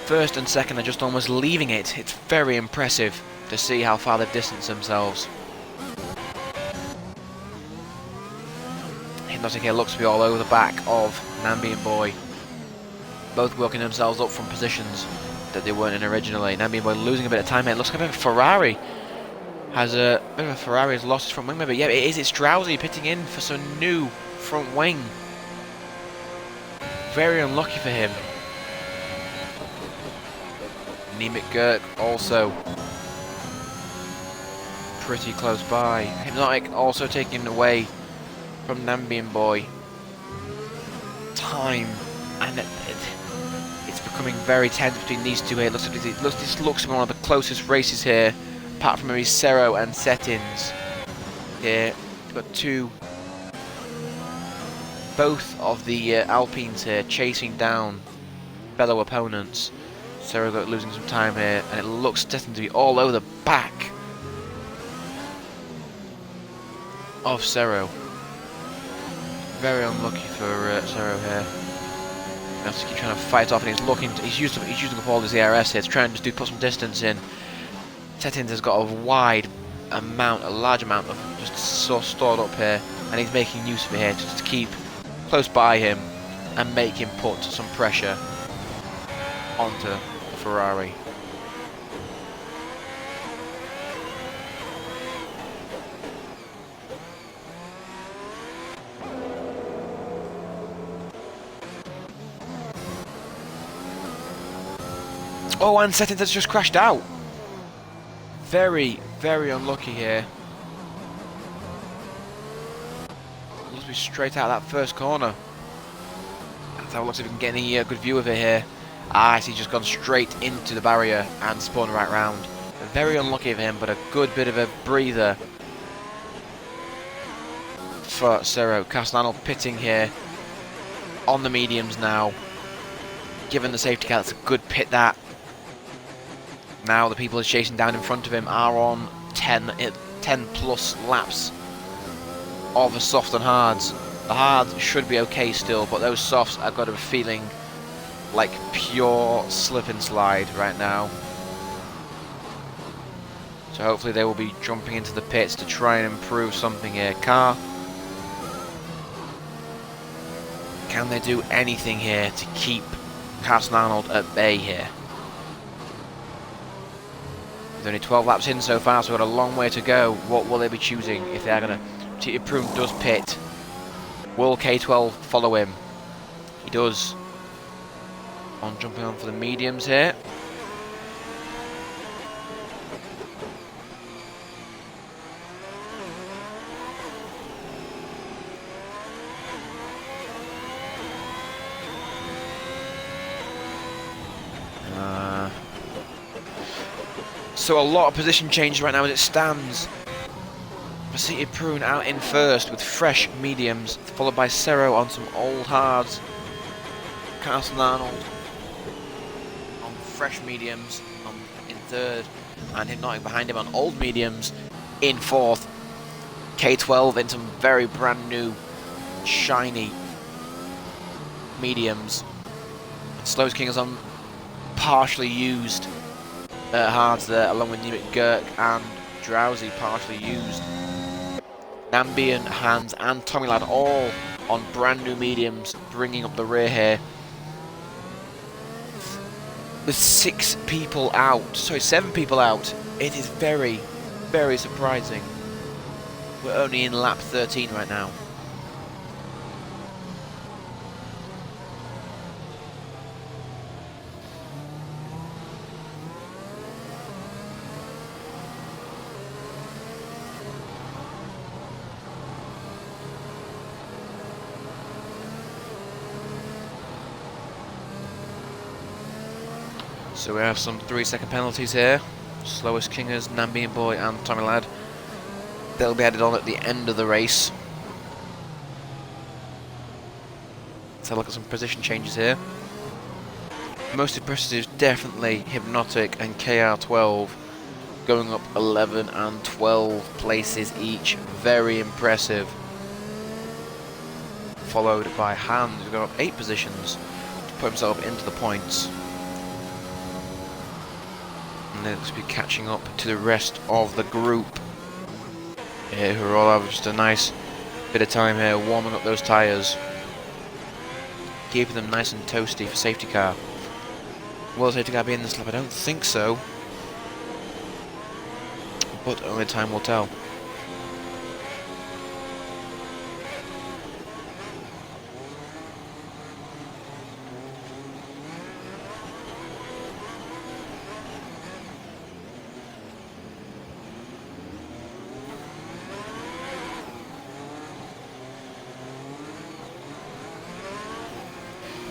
First and second are just almost leaving it. It's very impressive to see how far they've distanced themselves. Hypnotic here looks to be all over the back of Nambi and Boy. Both working themselves up from positions that they weren't in originally. Nambi and Boy losing a bit of time here. It looks like a bit of a Ferrari. Has lost his front wing maybe. Yeah, it is. It's Drowsy pitting in for some new front wing. Very unlucky for him. Nemec Gurk also pretty close by. Hypnotic also taking away from Nambi and Boy time, and it's becoming very tense between these two here. This looks to be one of the closest races here, apart from maybe Cerro and Settins. Here we've got both of the Alpines here chasing down fellow opponents. Cerro losing some time here, and it looks destined to be all over the back of Cerro. Very unlucky for Cerro here. He has to keep trying to fight off, and he's using up all his ERS here to try and just put some distance in. Settins has got a large amount of just so stored up here, and he's making use of it here just to keep close by him and make him put some pressure onto the Ferrari. Oh, and Settins has just crashed out. Very, very unlucky here. Must be straight out of that first corner. Let's have a look see if we can get any good view of it here. Ah, he's just gone straight into the barrier and spun right round. Very unlucky of him, but a good bit of a breather for Cerro. Castellano pitting here on the mediums now. Given the safety car, that's a good pit that. Now the people he's chasing down in front of him are on 10 plus laps of the soft and hards. The hards should be okay still, but those softs I've got a feeling like pure slip and slide right now. So hopefully they will be jumping into the pits to try and improve something here. Can they do anything here to keep Carson Arnold at bay here? There's only 12 laps in so far, so we've got a long way to go. What will they be choosing if they are going to... Prune does pit. Will K12 follow him? He does. On jumping on for the mediums here. So a lot of position changes right now as it stands. Vasiti Prune out in first with fresh mediums, followed by Cerro on some old hards. Carson Arnold on fresh mediums in third, and Hypnotic behind him on old mediums in fourth. K12 in some very brand new, shiny mediums. And Slows King is on partially used hards there, along with Nemec Gurk and Drowsy partially used. Nambian, Hans and Tommy Ladd all on brand new mediums, bringing up the rear here. With 6 people out, sorry, 7 people out, it is very, very surprising. We're only in lap 13 right now. So we have some 3-second penalties here. Slowest Kingers, Nambian Boy and Tommy Ladd. They'll be added on at the end of the race. Let's have a look at some position changes here. Most impressive is definitely Hypnotic and KR12 going up 11 and 12 places each. Very impressive. Followed by Hand, who's gone up 8 positions to put himself into the points. And they looks to be catching up to the rest of the group here, who are all having just a nice bit of time here warming up those tyres, keeping them nice and toasty for safety car. Will the safety car be in this lap? I don't think so, but only time will tell.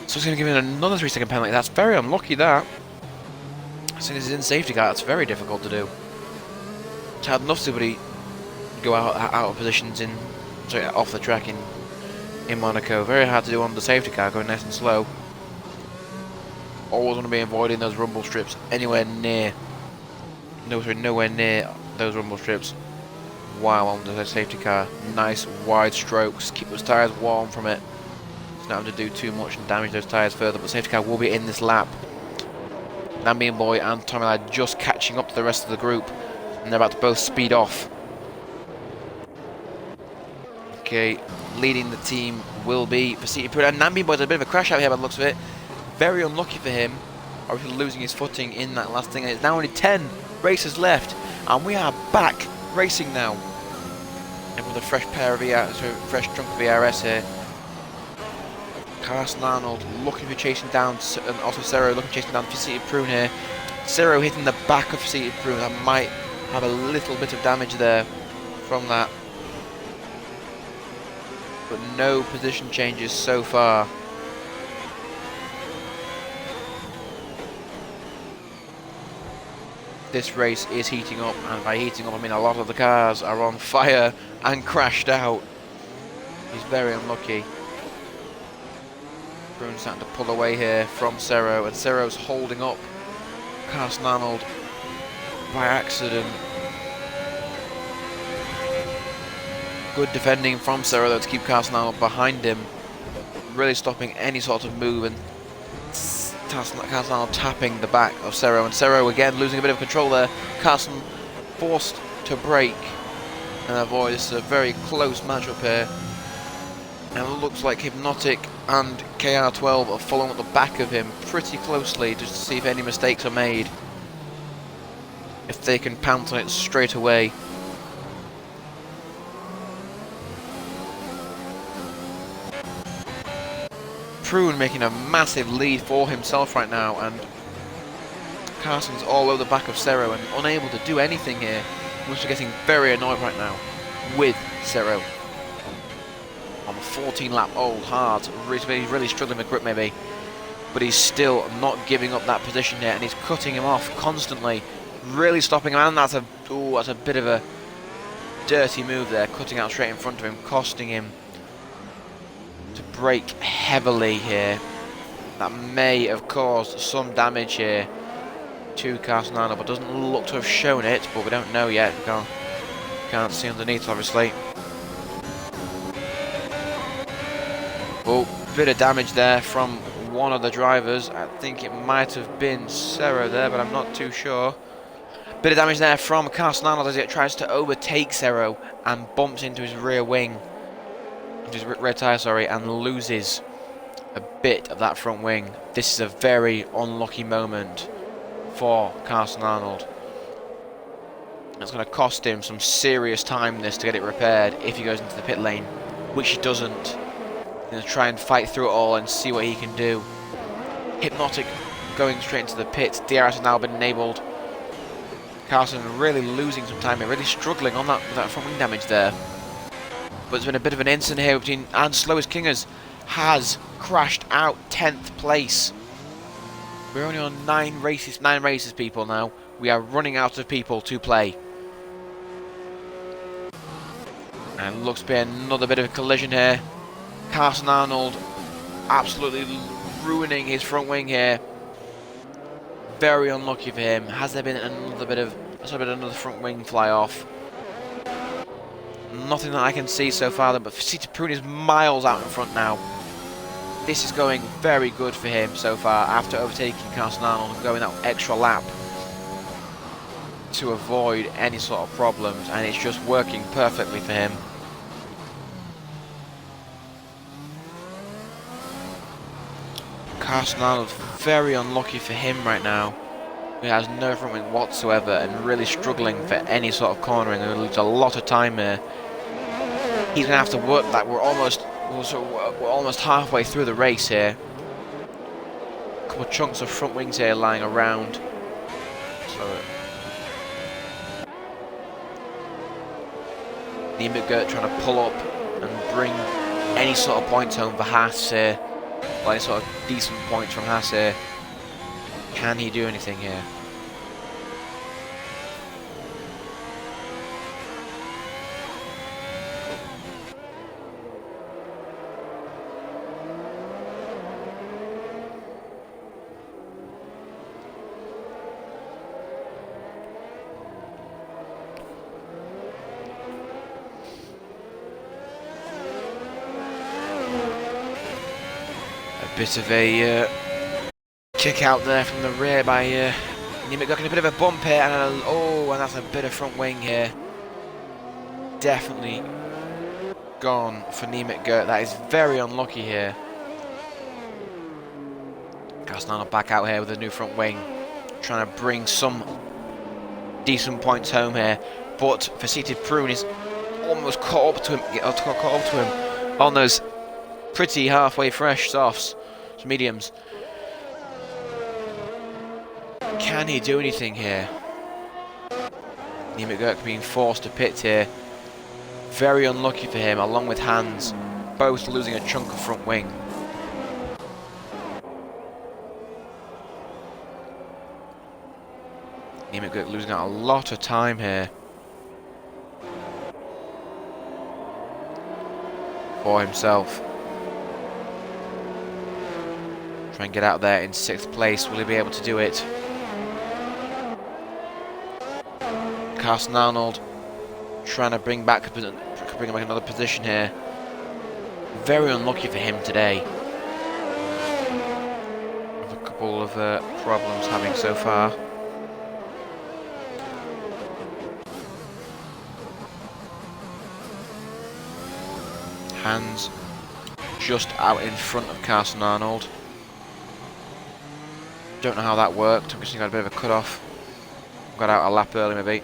So it's going to give him another 3-second penalty. That's very unlucky, that. As soon as he's in safety car, that's very difficult to do. It's hard enough to somebody go out of positions off the track in Monaco. Very hard to do on the safety car, going nice and slow. Always want to be avoiding those rumble strips anywhere near. Nowhere near those rumble strips while on the safety car. Nice wide strokes. Keep those tyres warm from it. Not having to do too much and damage those tyres further, but safety car will be in this lap. Nambian Boy and Tommy Ladd just catching up to the rest of the group, and they're about to both speed off. Okay, leading the team will be Pasiti Pruda. And Nambian Boy's a bit of a crash out here by the looks of it. Very unlucky for him, obviously losing his footing in that last thing. And it's now only 10 races left, and we are back racing now. And with a fresh pair of fresh trunk of ERS here. Carson Arnold looking to be chasing down, and also Cero looking to chasing down Facete Prune here. Cero hitting the back of Facete Prune. That might have a little bit of damage there from that. But no position changes so far. This race is heating up, and by heating up I mean a lot of the cars are on fire and crashed out. He's very unlucky. Prune's starting to pull away here from Cero, and Cero's holding up Carson Arnold by accident. Good defending from Cero though to keep Carson Arnold behind him, really stopping any sort of move, and Carson Arnold tapping the back of Cero, and Cero again losing a bit of control there. Carson forced to brake and avoid. This is a very close matchup here, and it looks like Hypnotic and KR12 are following at the back of him pretty closely just to see if any mistakes are made, if they can pounce on it straight away. Prune making a massive lead for himself right now, and Carson's all over the back of Cero and unable to do anything here. Must be getting very annoyed right now with Cero. On a 14-lap old hard, really struggling with grip maybe, but he's still not giving up that position yet, and he's cutting him off constantly, really stopping him, and that's a bit of a dirty move there, cutting out straight in front of him, costing him to brake heavily here. That may have caused some damage here to Carson Arnold, but doesn't look to have shown it, but we don't know yet. We can't see underneath, obviously. Oh, bit of damage there from one of the drivers. I think it might have been Cero there, but I'm not too sure. Bit of damage there from Carson Arnold as he tries to overtake Cero and bumps into his rear wing, his rear tyre, sorry, and loses a bit of that front wing. This is a very unlucky moment for Carson Arnold. It's going to cost him some serious time to get it repaired if he goes into the pit lane, which he doesn't. He's going to try and fight through it all and see what he can do. Hypnotic going straight into the pit. DRS has now been enabled. Carson really losing some time here, really struggling on that front wing damage there. But there's been a bit of an incident here between, and Slowest Kingers has crashed out 10th place. We're only on 9 races people now. We are running out of people to play. And looks to be another bit of a collision here. Carson Arnold absolutely ruining his front wing here. Very unlucky for him. Has there been another front wing fly off? Nothing that I can see so far, but City Prune is miles out in front now. This is going very good for him so far after overtaking Carson Arnold and going that extra lap to avoid any sort of problems, and it's just working perfectly for him. Carson Arnold, very unlucky for him right now. He has no front wing whatsoever and really struggling for any sort of cornering. He'll lose a lot of time here. He's going to have to work that. We're almost halfway through the race here. A couple of chunks of front wings here lying around. So Niemegert trying to pull up and bring any sort of points home for Haas here. Like sort of decent points from Haas here. Can he do anything here? A bit of a kick out there from the rear by Niemegert, getting a bit of a bump here, and and that's a bit of front wing here. Definitely gone for Niemegert. That is very unlucky here. Carson Arnold back out here with a new front wing, trying to bring some decent points home here, but Faceted Prune is almost caught up to him on those pretty halfway fresh softs, mediums. Can he do anything here? Niemegert being forced to pit here. Very unlucky for him, along with Hans, both losing a chunk of front wing. Niemegert losing out a lot of time here for himself. Try and get out there in 6th place. Will he be able to do it? Carson Arnold trying to bring back another position here. Very unlucky for him today. With a couple of problems having so far. Hans just out in front of Carson Arnold. Don't know how that worked. I'm guessing he got a bit of a cut-off. Got out a lap early, maybe.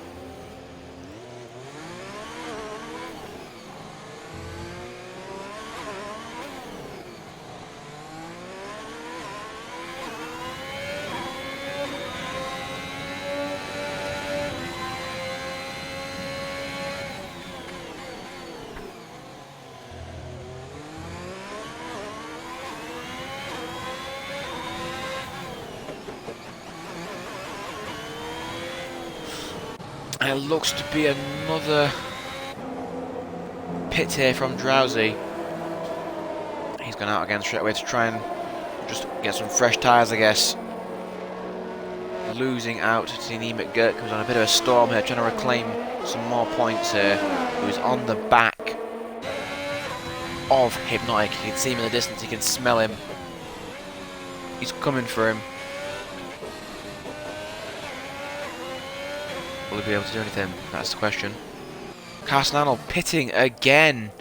And it looks to be another pit here from Drowsy. He's gone out again straight away to try and just get some fresh tyres, I guess. Losing out to Niemegert, who's on a bit of a storm here, trying to reclaim some more points here. Who's on the back of Hypnotic. You can see him in the distance, you can smell him. He's coming for him. Will he be able to do anything? That's the question. Carson Arnold pitting again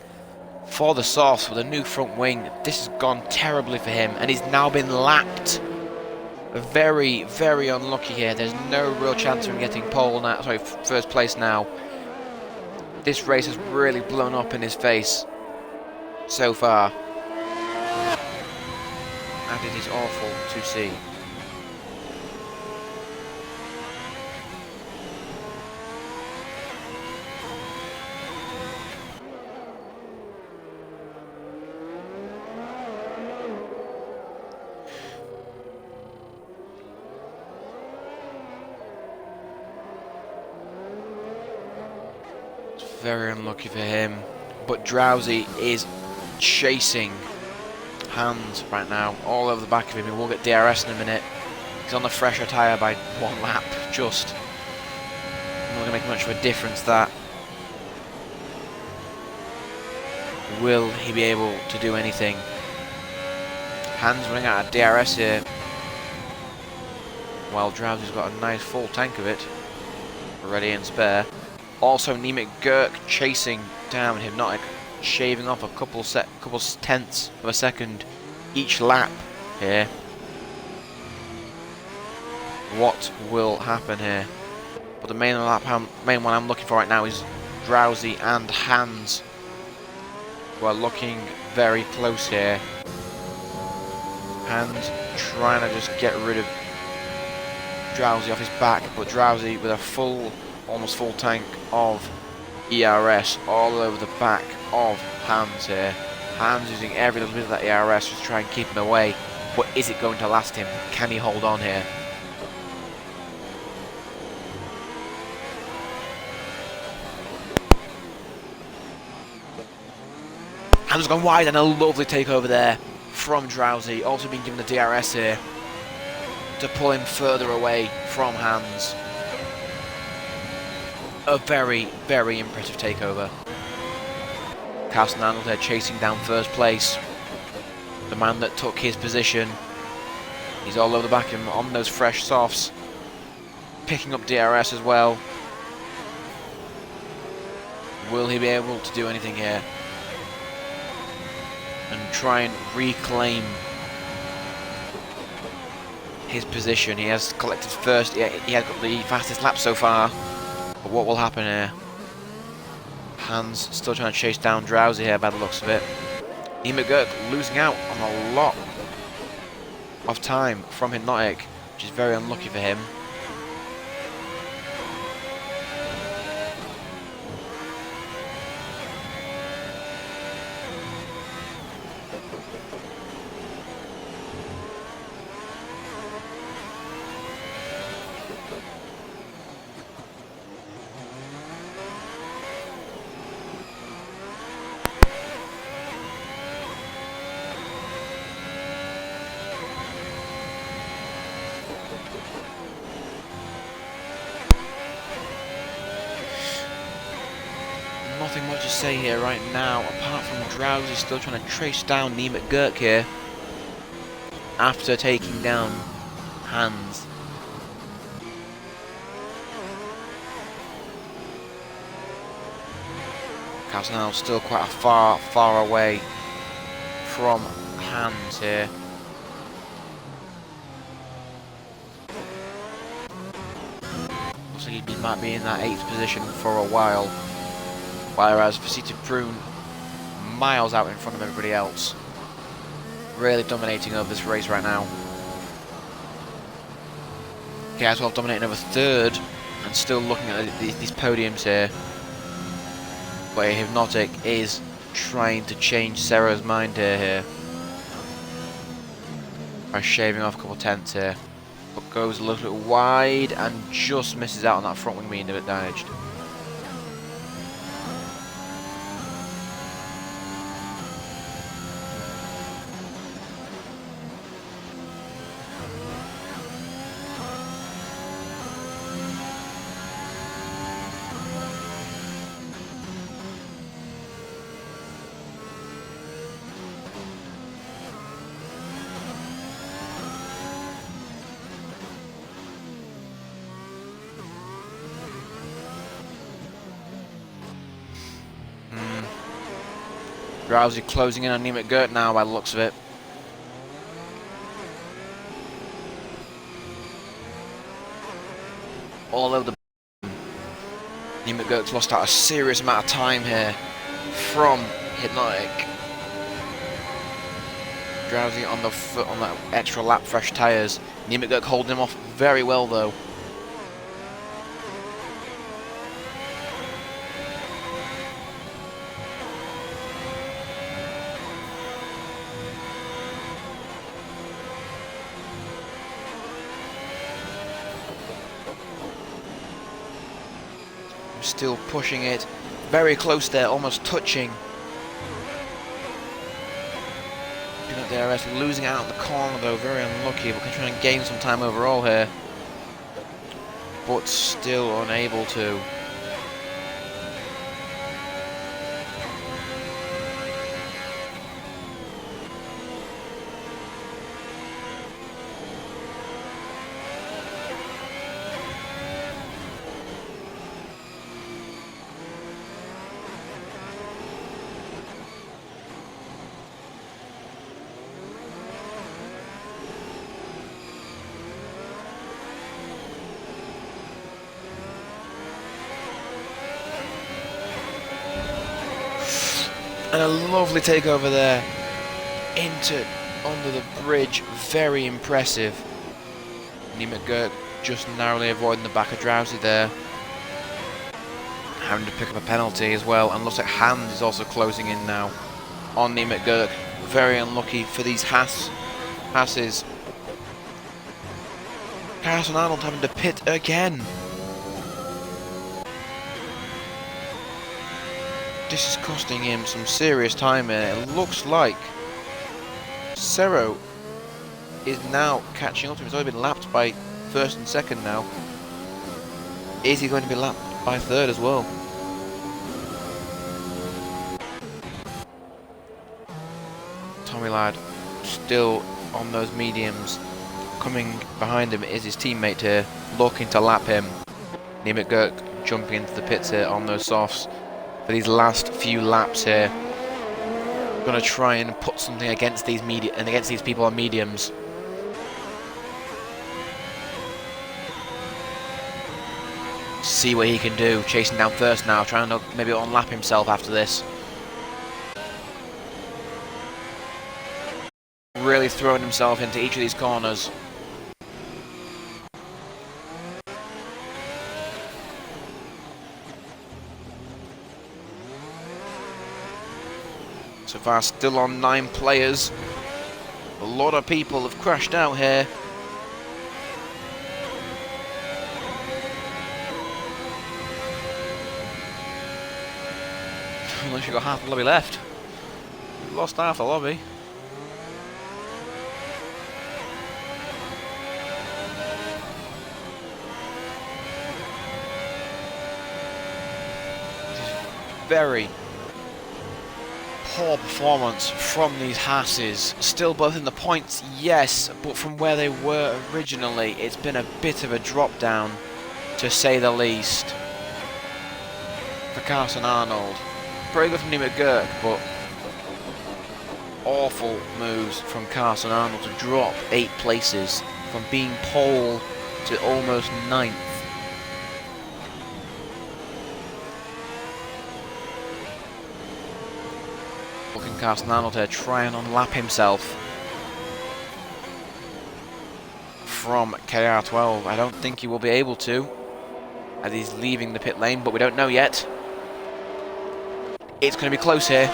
for the softs with a new front wing. This has gone terribly for him, and he's now been lapped. Very, very unlucky here. There's no real chance of him getting pole now. Sorry, first place now. This race has really blown up in his face so far, and it is awful to see. Very unlucky for him, but Drowsy is chasing Hans right now, all over the back of him. He will get DRS in a minute. He's on the fresher tyre by 1 lap, just. Not going to make much of a difference, that. Will he be able to do anything? Hans running out of DRS here, while Drowsy's got a nice full tank of it, ready and spare. Also, Nemec Gurk chasing down Hypnotic, shaving off a couple tenths of a second each lap here. What will happen here? But the main one I'm looking for right now is Drowsy and Hans, who are looking very close here. Hans trying to just get rid of Drowsy off his back, but Drowsy with a almost full tank of ERS all over the back of Hans here. Hans using every little bit of that ERS to try and keep him away, but is it going to last him? Can he hold on here? Hans has gone wide, and a lovely takeover there from Drowsy, also being given the DRS here to pull him further away from Hans. A very, very impressive takeover. Carsten Arnold there chasing down first place. The man that took his position. He's all over the back of him on those fresh softs. Picking up DRS as well. Will he be able to do anything here? And try and reclaim his position. He has collected first. He has got the fastest lap so far. But what will happen here? Hans still trying to chase down Drowsy here by the looks of it. Nemec Gurk losing out on a lot of time from Hypnotic, which is very unlucky for him. Nothing much to say here right now, apart from Drowsy still trying to trace down Nemec Gurk here after taking down Hans. Casnell still quite a far away from Hans here. Looks like he might be in that 8th position for a while. Whereas Faceta Prune miles out in front of everybody else. Really dominating over this race right now. Caswell dominating over 3rd and still looking at these podiums here. Where Hypnotic is trying to change Sarah's mind here. By shaving off a couple tenths here. But goes a little bit wide and just misses out on that front wing being a bit damaged. Drowsy closing in on Neem McGurk now by the looks of it. All over the... Neem McGurk's lost out a serious amount of time here from Hypnotic. Drowsy on the foot on that extra lap, fresh tyres. Neem McGurk holding him off very well though. Still pushing it, very close there, almost touching. DRS losing out in the corner though, very unlucky, but can try and gain some time overall here. But still unable to. And a lovely takeover there under the bridge, very impressive. Neem McGurk just narrowly avoiding the back of Drowsy there, having to pick up a penalty as well, and looks like Hans is also closing in now on Neem McGurk. Very unlucky for these Hasses. Carson Arnold having to pit again. This is costing him some serious time here. It looks like Cerro is now catching up to him. He's already been lapped by first and second now. Is he going to be lapped by third as well? Tommy Ladd still on those mediums. Coming behind him is his teammate here, looking to lap him. Neem McGurk jumping into the pits here on those softs for these last few laps here. Gonna try and put something against these against these people on mediums. See what he can do. Chasing down first now, trying to maybe unlap himself after this. Really throwing himself into each of these corners. So far still on 9 players. A lot of people have crashed out here. Unless you've got half the lobby left. We've lost half the lobby. Very poor performance from these Hasses. Still both in the points, yes, but from where they were originally, it's been a bit of a drop down, to say the least, for Carson Arnold. Very good from Neem McGurk, but awful moves from Carson Arnold to drop 8 places from being pole to almost 9th. Looking Carson Arnold here, try and unlap himself from KR12. I don't think he will be able to, as he's leaving the pit lane, but we don't know yet. It's going to be close here.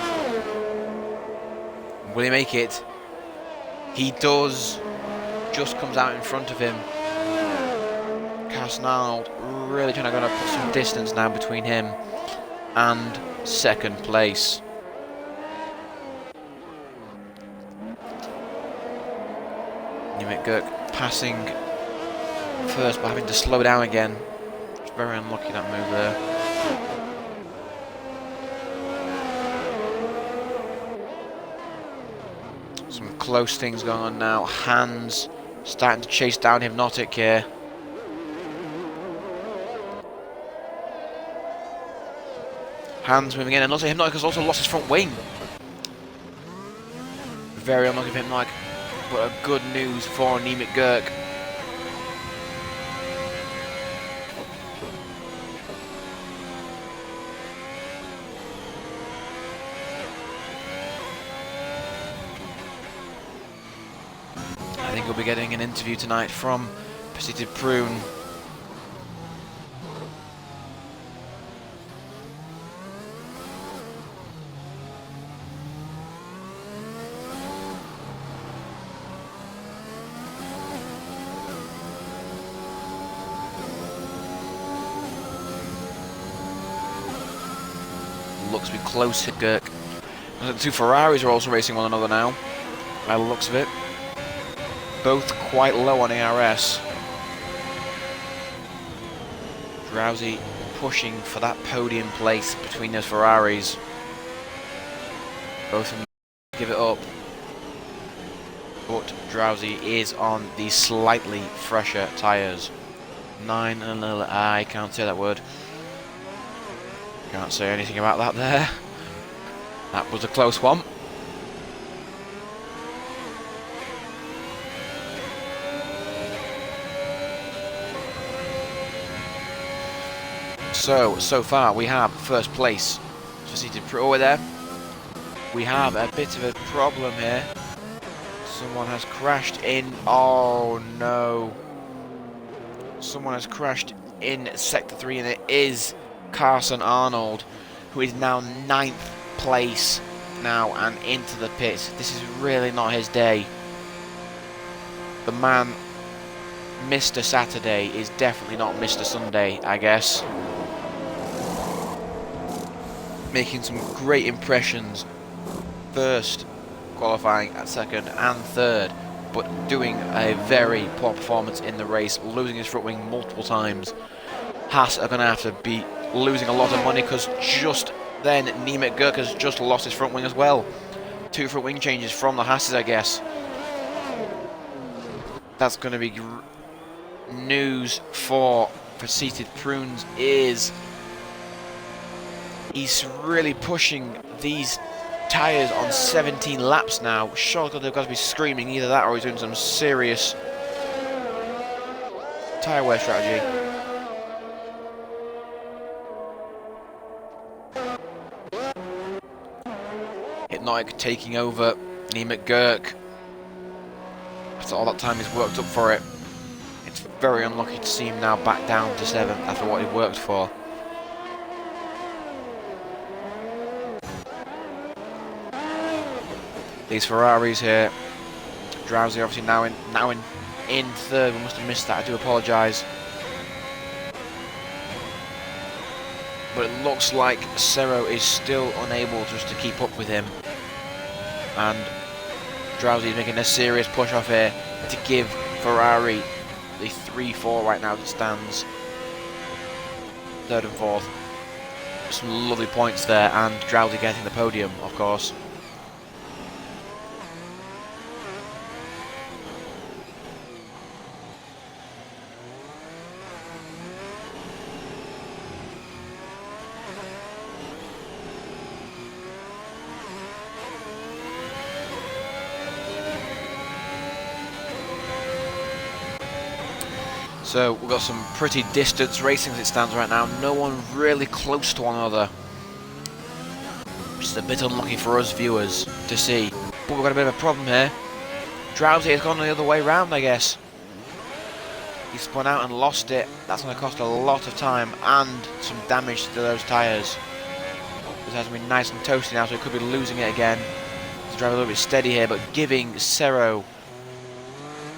Will he make it? He does. Just comes out in front of him. Carson Arnold really trying to put some distance now between him and second place. Neem McGurk passing first but having to slow down again. It's very unlucky, that move there. Some close things going on now. Hans starting to chase down Hypnotic here. Hans moving in, and also Hypnotic has also lost his front wing. Very unlucky for him, like, but a good news for Anemic Gurk. I think we'll be getting an interview tonight from Seated Prune. Looks to be close to Gurk. The two Ferraris are also racing one another now, by the looks of it. Both quite low on ARS. Drowsy pushing for that podium place between those Ferraris. Both of them give it up. But Drowsy is on the slightly fresher tyres. 9 and a little, I can't say that word. Can't say anything about that there. That was a close one. So far we have first place. Seated Pro there. We have a bit of a problem here. Someone has crashed in. Oh no. Someone has crashed in Sector 3 and it is Carson Arnold, who is now 9th place now and into the pits. This is really not his day. The man, Mr. Saturday, is definitely not Mr. Sunday, I guess. Making some great impressions. First, qualifying at second and third, but doing a very poor performance in the race, losing his front wing multiple times. Haas are going to have to be losing a lot of money because just then Nemec Gurk has just lost his front wing as well. 2 front wing changes from the Haas's, I guess. That's going to be news for Seated Prunes. He's really pushing these tyres on 17 laps now. Surely they've got to be screaming either that or he's doing some serious tyre wear strategy. Hypnotic taking over Nemec Gurk. After all that time he's worked up for it. It's very unlucky to see him now back down to 7th after what he worked for. These Ferraris here. Drowsy obviously now in third. We must have missed that. I do apologise. But it looks like Serro is still unable just to keep up with him. And Drowsy is making a serious push off here to give Ferrari the 3-4 right now as it stands. Third and fourth. Some lovely points there, and Drowsy getting the podium, of course. So we've got some pretty distance racing as it stands right now. No one really close to one another. Which is a bit unlucky for us viewers to see. But we've got a bit of a problem here. Drowsy has gone the other way round, I guess. He spun out and lost it. That's going to cost a lot of time and some damage to those tyres. This has to be nice and toasty now, so he could be losing it again. To drive a little bit steady here, but giving Serro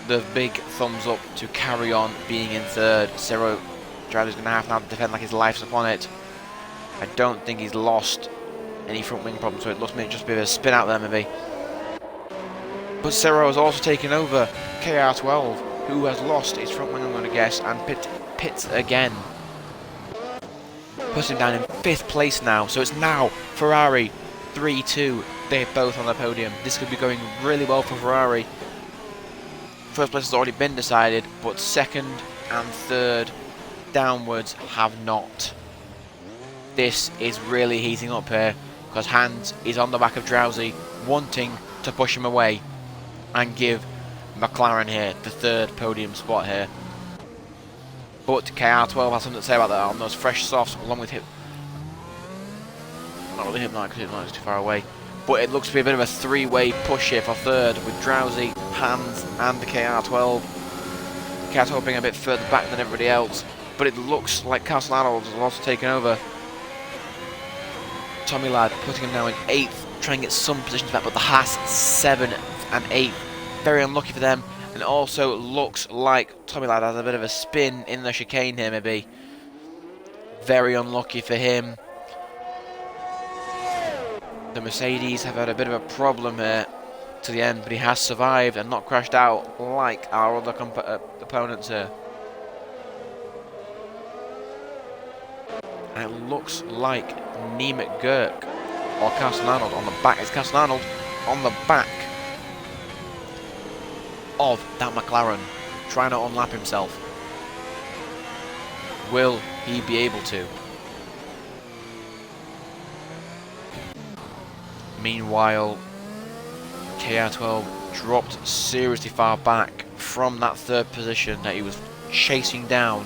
the big thumbs up to carry on being in third. Serro Drowsy's going to have now to defend like his life's upon it. I don't think he's lost any front wing problems, so it looks like just a bit of a spin out there maybe. But Serro has also taken over KR12, who has lost his front wing, I'm going to guess, and pits again. Puts him down in 5th place now, so it's now Ferrari 3-2. They're both on the podium. This could be going really well for Ferrari. First place has already been decided, but second and third downwards have not. This is really heating up here, because Hans is on the back of Drowsy, wanting to push him away and give McLaren here the third podium spot here. But KR12 has something to say about that on those fresh softs, along with him. Not really Hypnotic, because Hypnotic's too far away. But it looks to be a bit of a three-way push here for third, with Drowsy, Hans, and the KR12. KR12 being a bit further back than everybody else. But it looks like Castle Arnold has also taken over. Tommy Ladd putting him now in 8th, trying to get some positions back, but the Haas 7th and 8th. Very unlucky for them. And also looks like Tommy Ladd has a bit of a spin in the chicane here, maybe. Very unlucky for him. The Mercedes have had a bit of a problem here to the end, but he has survived and not crashed out like our other opponents here. And it looks like Nemec Gurk or Castle Arnold on the back. It's Castle Arnold on the back of that McLaren, trying to unlap himself. Will he be able to? Meanwhile, KR12 dropped seriously far back from that third position that he was chasing down.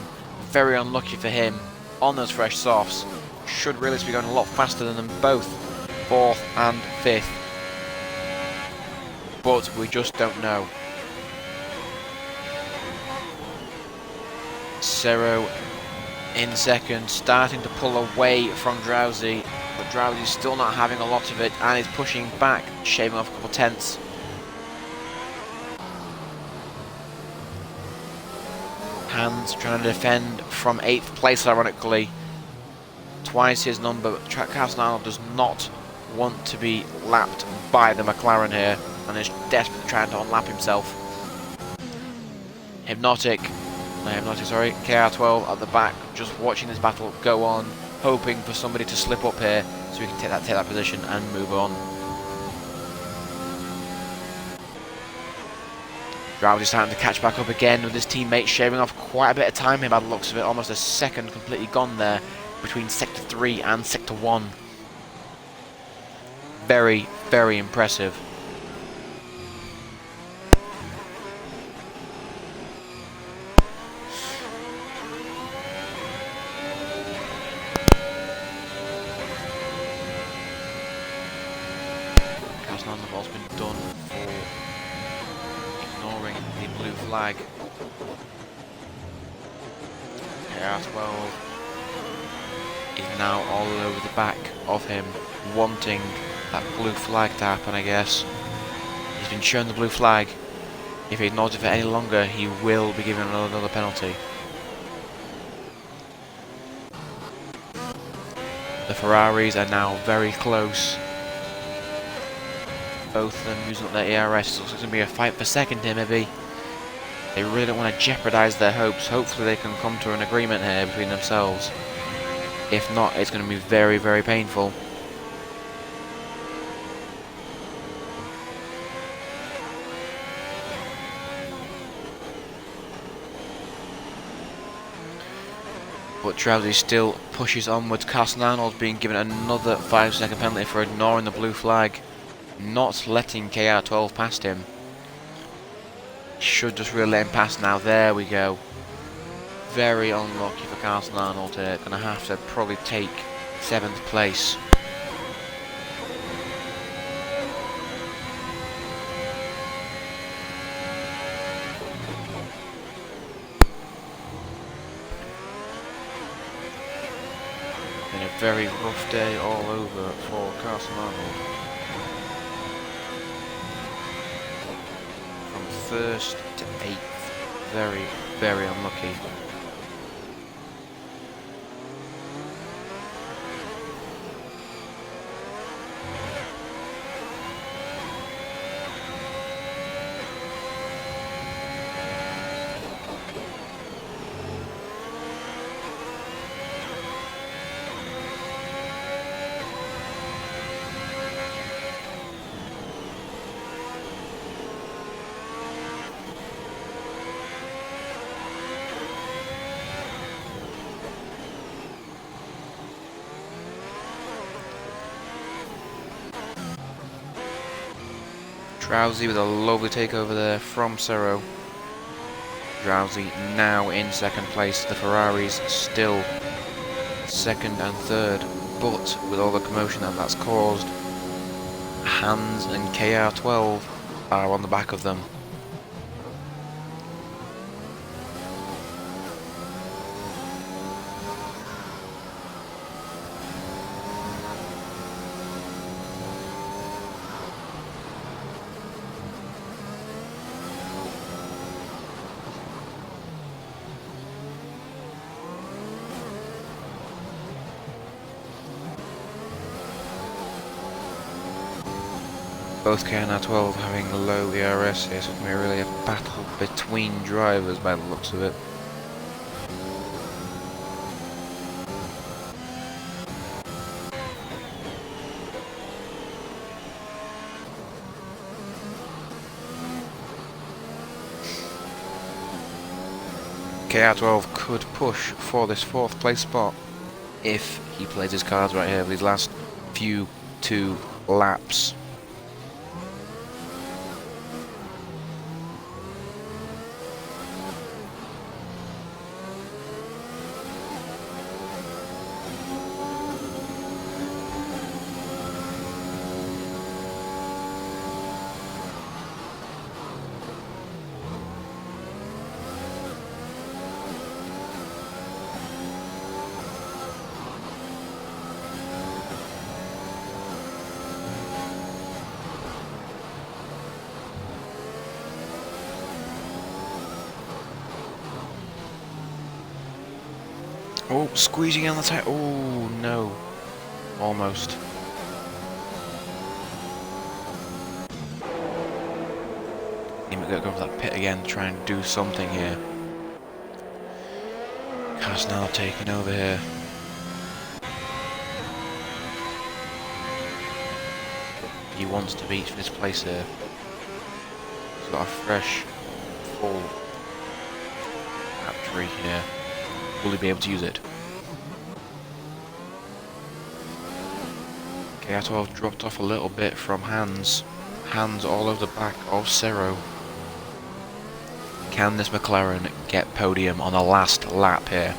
Very unlucky for him on those fresh softs. Should really be going a lot faster than them both, 4th and 5th. But we just don't know. Cerro in second, starting to pull away from Drowsy, but Drowsy's still not having a lot of it and is pushing back, shaving off a couple tenths. Hans trying to defend from 8th place, ironically. Twice his number, but Castle Arnold does not want to be lapped by the McLaren here and is desperately trying to unlap himself. Hypnotic, sorry, KR12 at the back, just watching this battle go on, hoping for somebody to slip up here so we can take that position and move on. Drowsy's starting to catch back up again with his teammate, shaving off quite a bit of time here by the looks of it, almost a second completely gone there between Sector 3 and Sector 1. Very, very impressive. Castle the ball's been done for ignoring the blue flag. KR12 is now all over the back of him, wanting that blue flag to happen, I guess. He's been shown the blue flag. If he ignores it for any longer, he will be given another penalty. The Ferraris are now very close. Both of them using up their ERS. Looks like it's going to be a fight for second here, maybe. They really don't want to jeopardise their hopes. Hopefully they can come to an agreement here between themselves. If not, it's going to be very, very painful. But Drowsy still pushes onwards. Castle Arnold being given another 5-second penalty for ignoring the blue flag, not letting KR12 past him. Should just really let him pass now. There we go. Very unlucky for Castle Arnold here. Gonna have to probably take 7th place. Been a very rough day all over for Castle Arnold. From 1st to 8th. Very, very unlucky. Drowsy with a lovely takeover there from Serro. Drowsy now in second place. The Ferraris still second and third, but with all the commotion that that's caused, Hans and KR12 are on the back of them. Both KR12 having low ERS here, so it's going to be really a battle between drivers by the looks of it. KR12 could push for this 4th place spot if he plays his cards right here with his last few 2 laps. Oh, squeezing on the tyre. Oh, no. Almost. Need to go for that pit again, try and do something here. Car's now taking over here. He wants to beat this place here. He's got a fresh, full lap tree here. Will he be able to use it? KR12 dropped off a little bit from Hans. Hans all over the back of Serro. Can this McLaren get podium on the last lap here?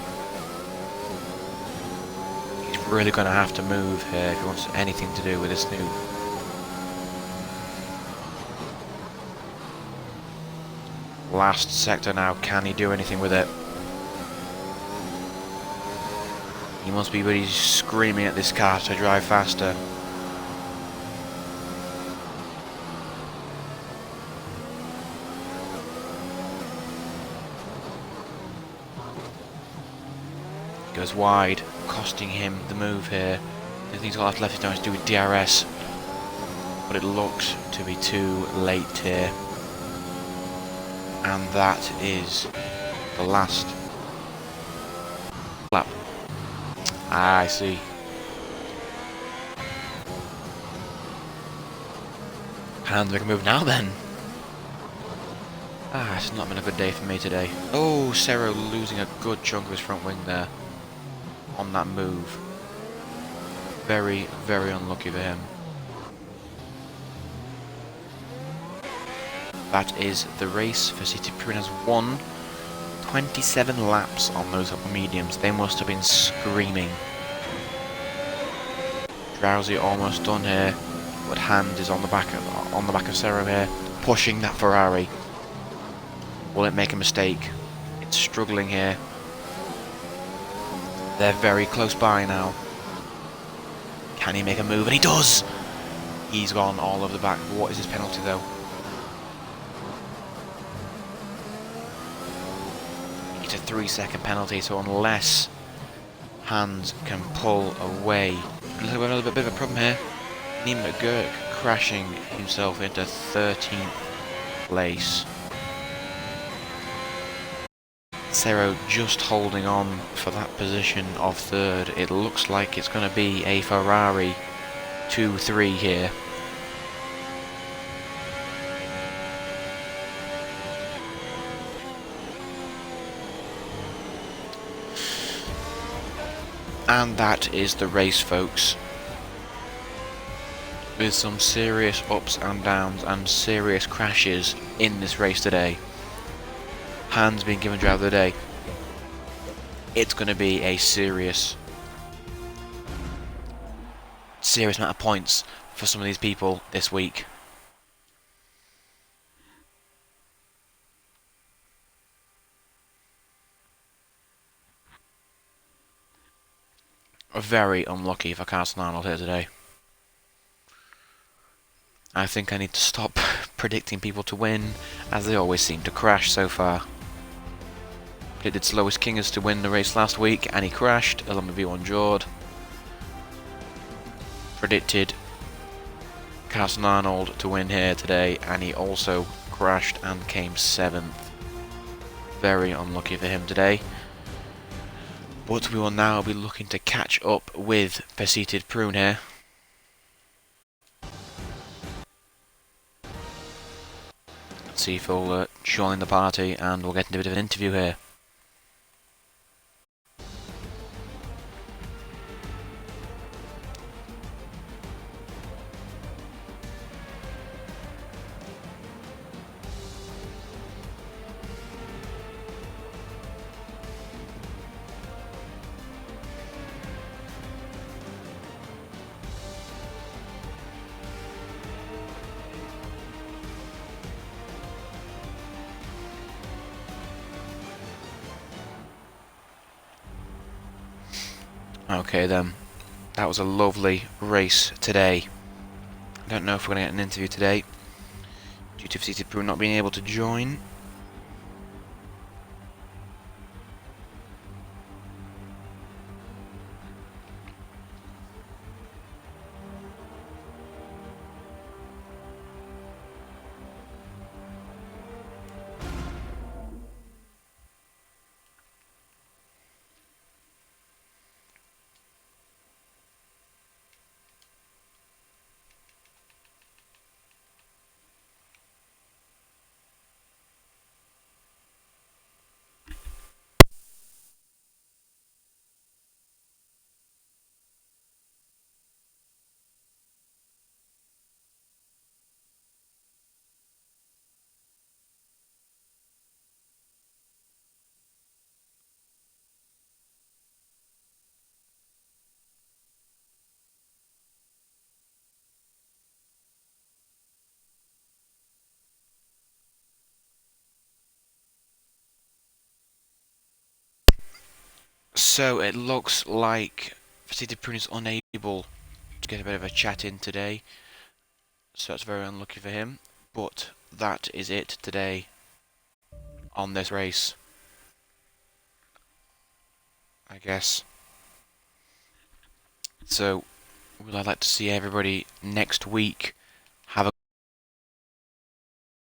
He's really going to have to move here if he wants anything to do with this new. Last sector now, can he do anything with it? He must be, but he's screaming at this car to drive faster. Goes wide, costing him the move here. I think he's got left to do with DRS, but it looks to be too late here. And that is the last lap. Ah, I see. Hands make a move now then. Ah, it's not been a good day for me today. Oh, Serro losing a good chunk of his front wing there on that move. Very, very unlucky for him. That is the race for City Prune has won 27 laps on those upper mediums. They must have been screaming. Drowsy almost done here, but Hand is on the back of Serro here, pushing that Ferrari. Will it make a mistake? It's struggling here. They're very close by now. Can he make a move? And he does! He's gone all over the back. What is his penalty though? It's a 3-second penalty, so unless Hans can pull away. Look, we have a bit of a problem here. Nima McGurk crashing himself into 13th place. Serro just holding on for that position of 3rd. It looks like it's going to be a Ferrari 2-3 here. And that is the race, folks. with some serious ups and downs and serious crashes in this race today. Hans being given driver of the day. It's going to be a serious amount of points for some of these people this week. Very unlucky for Carson Arnold here today. I think I need to stop predicting people to win, as they always seem to crash so far. Predicted Slowest Kingers to win the race last week, and he crashed, along with V1 Jord. Predicted Carson Arnold to win here today, and he also crashed and came 7th. Very unlucky for him today. But we will now be looking to catch up with Perseated Prune here. Let's see if he'll join the party, and we'll get into a bit of an interview here. Okay then, that was a lovely race today. I don't know if we're going to get an interview today, due to Perseated Prune not being able to join. So it looks like Perseated Prune is unable to get a bit of a chat in today, so that's very unlucky for him. But that is it today on this race, I guess. So, will I like to see everybody next week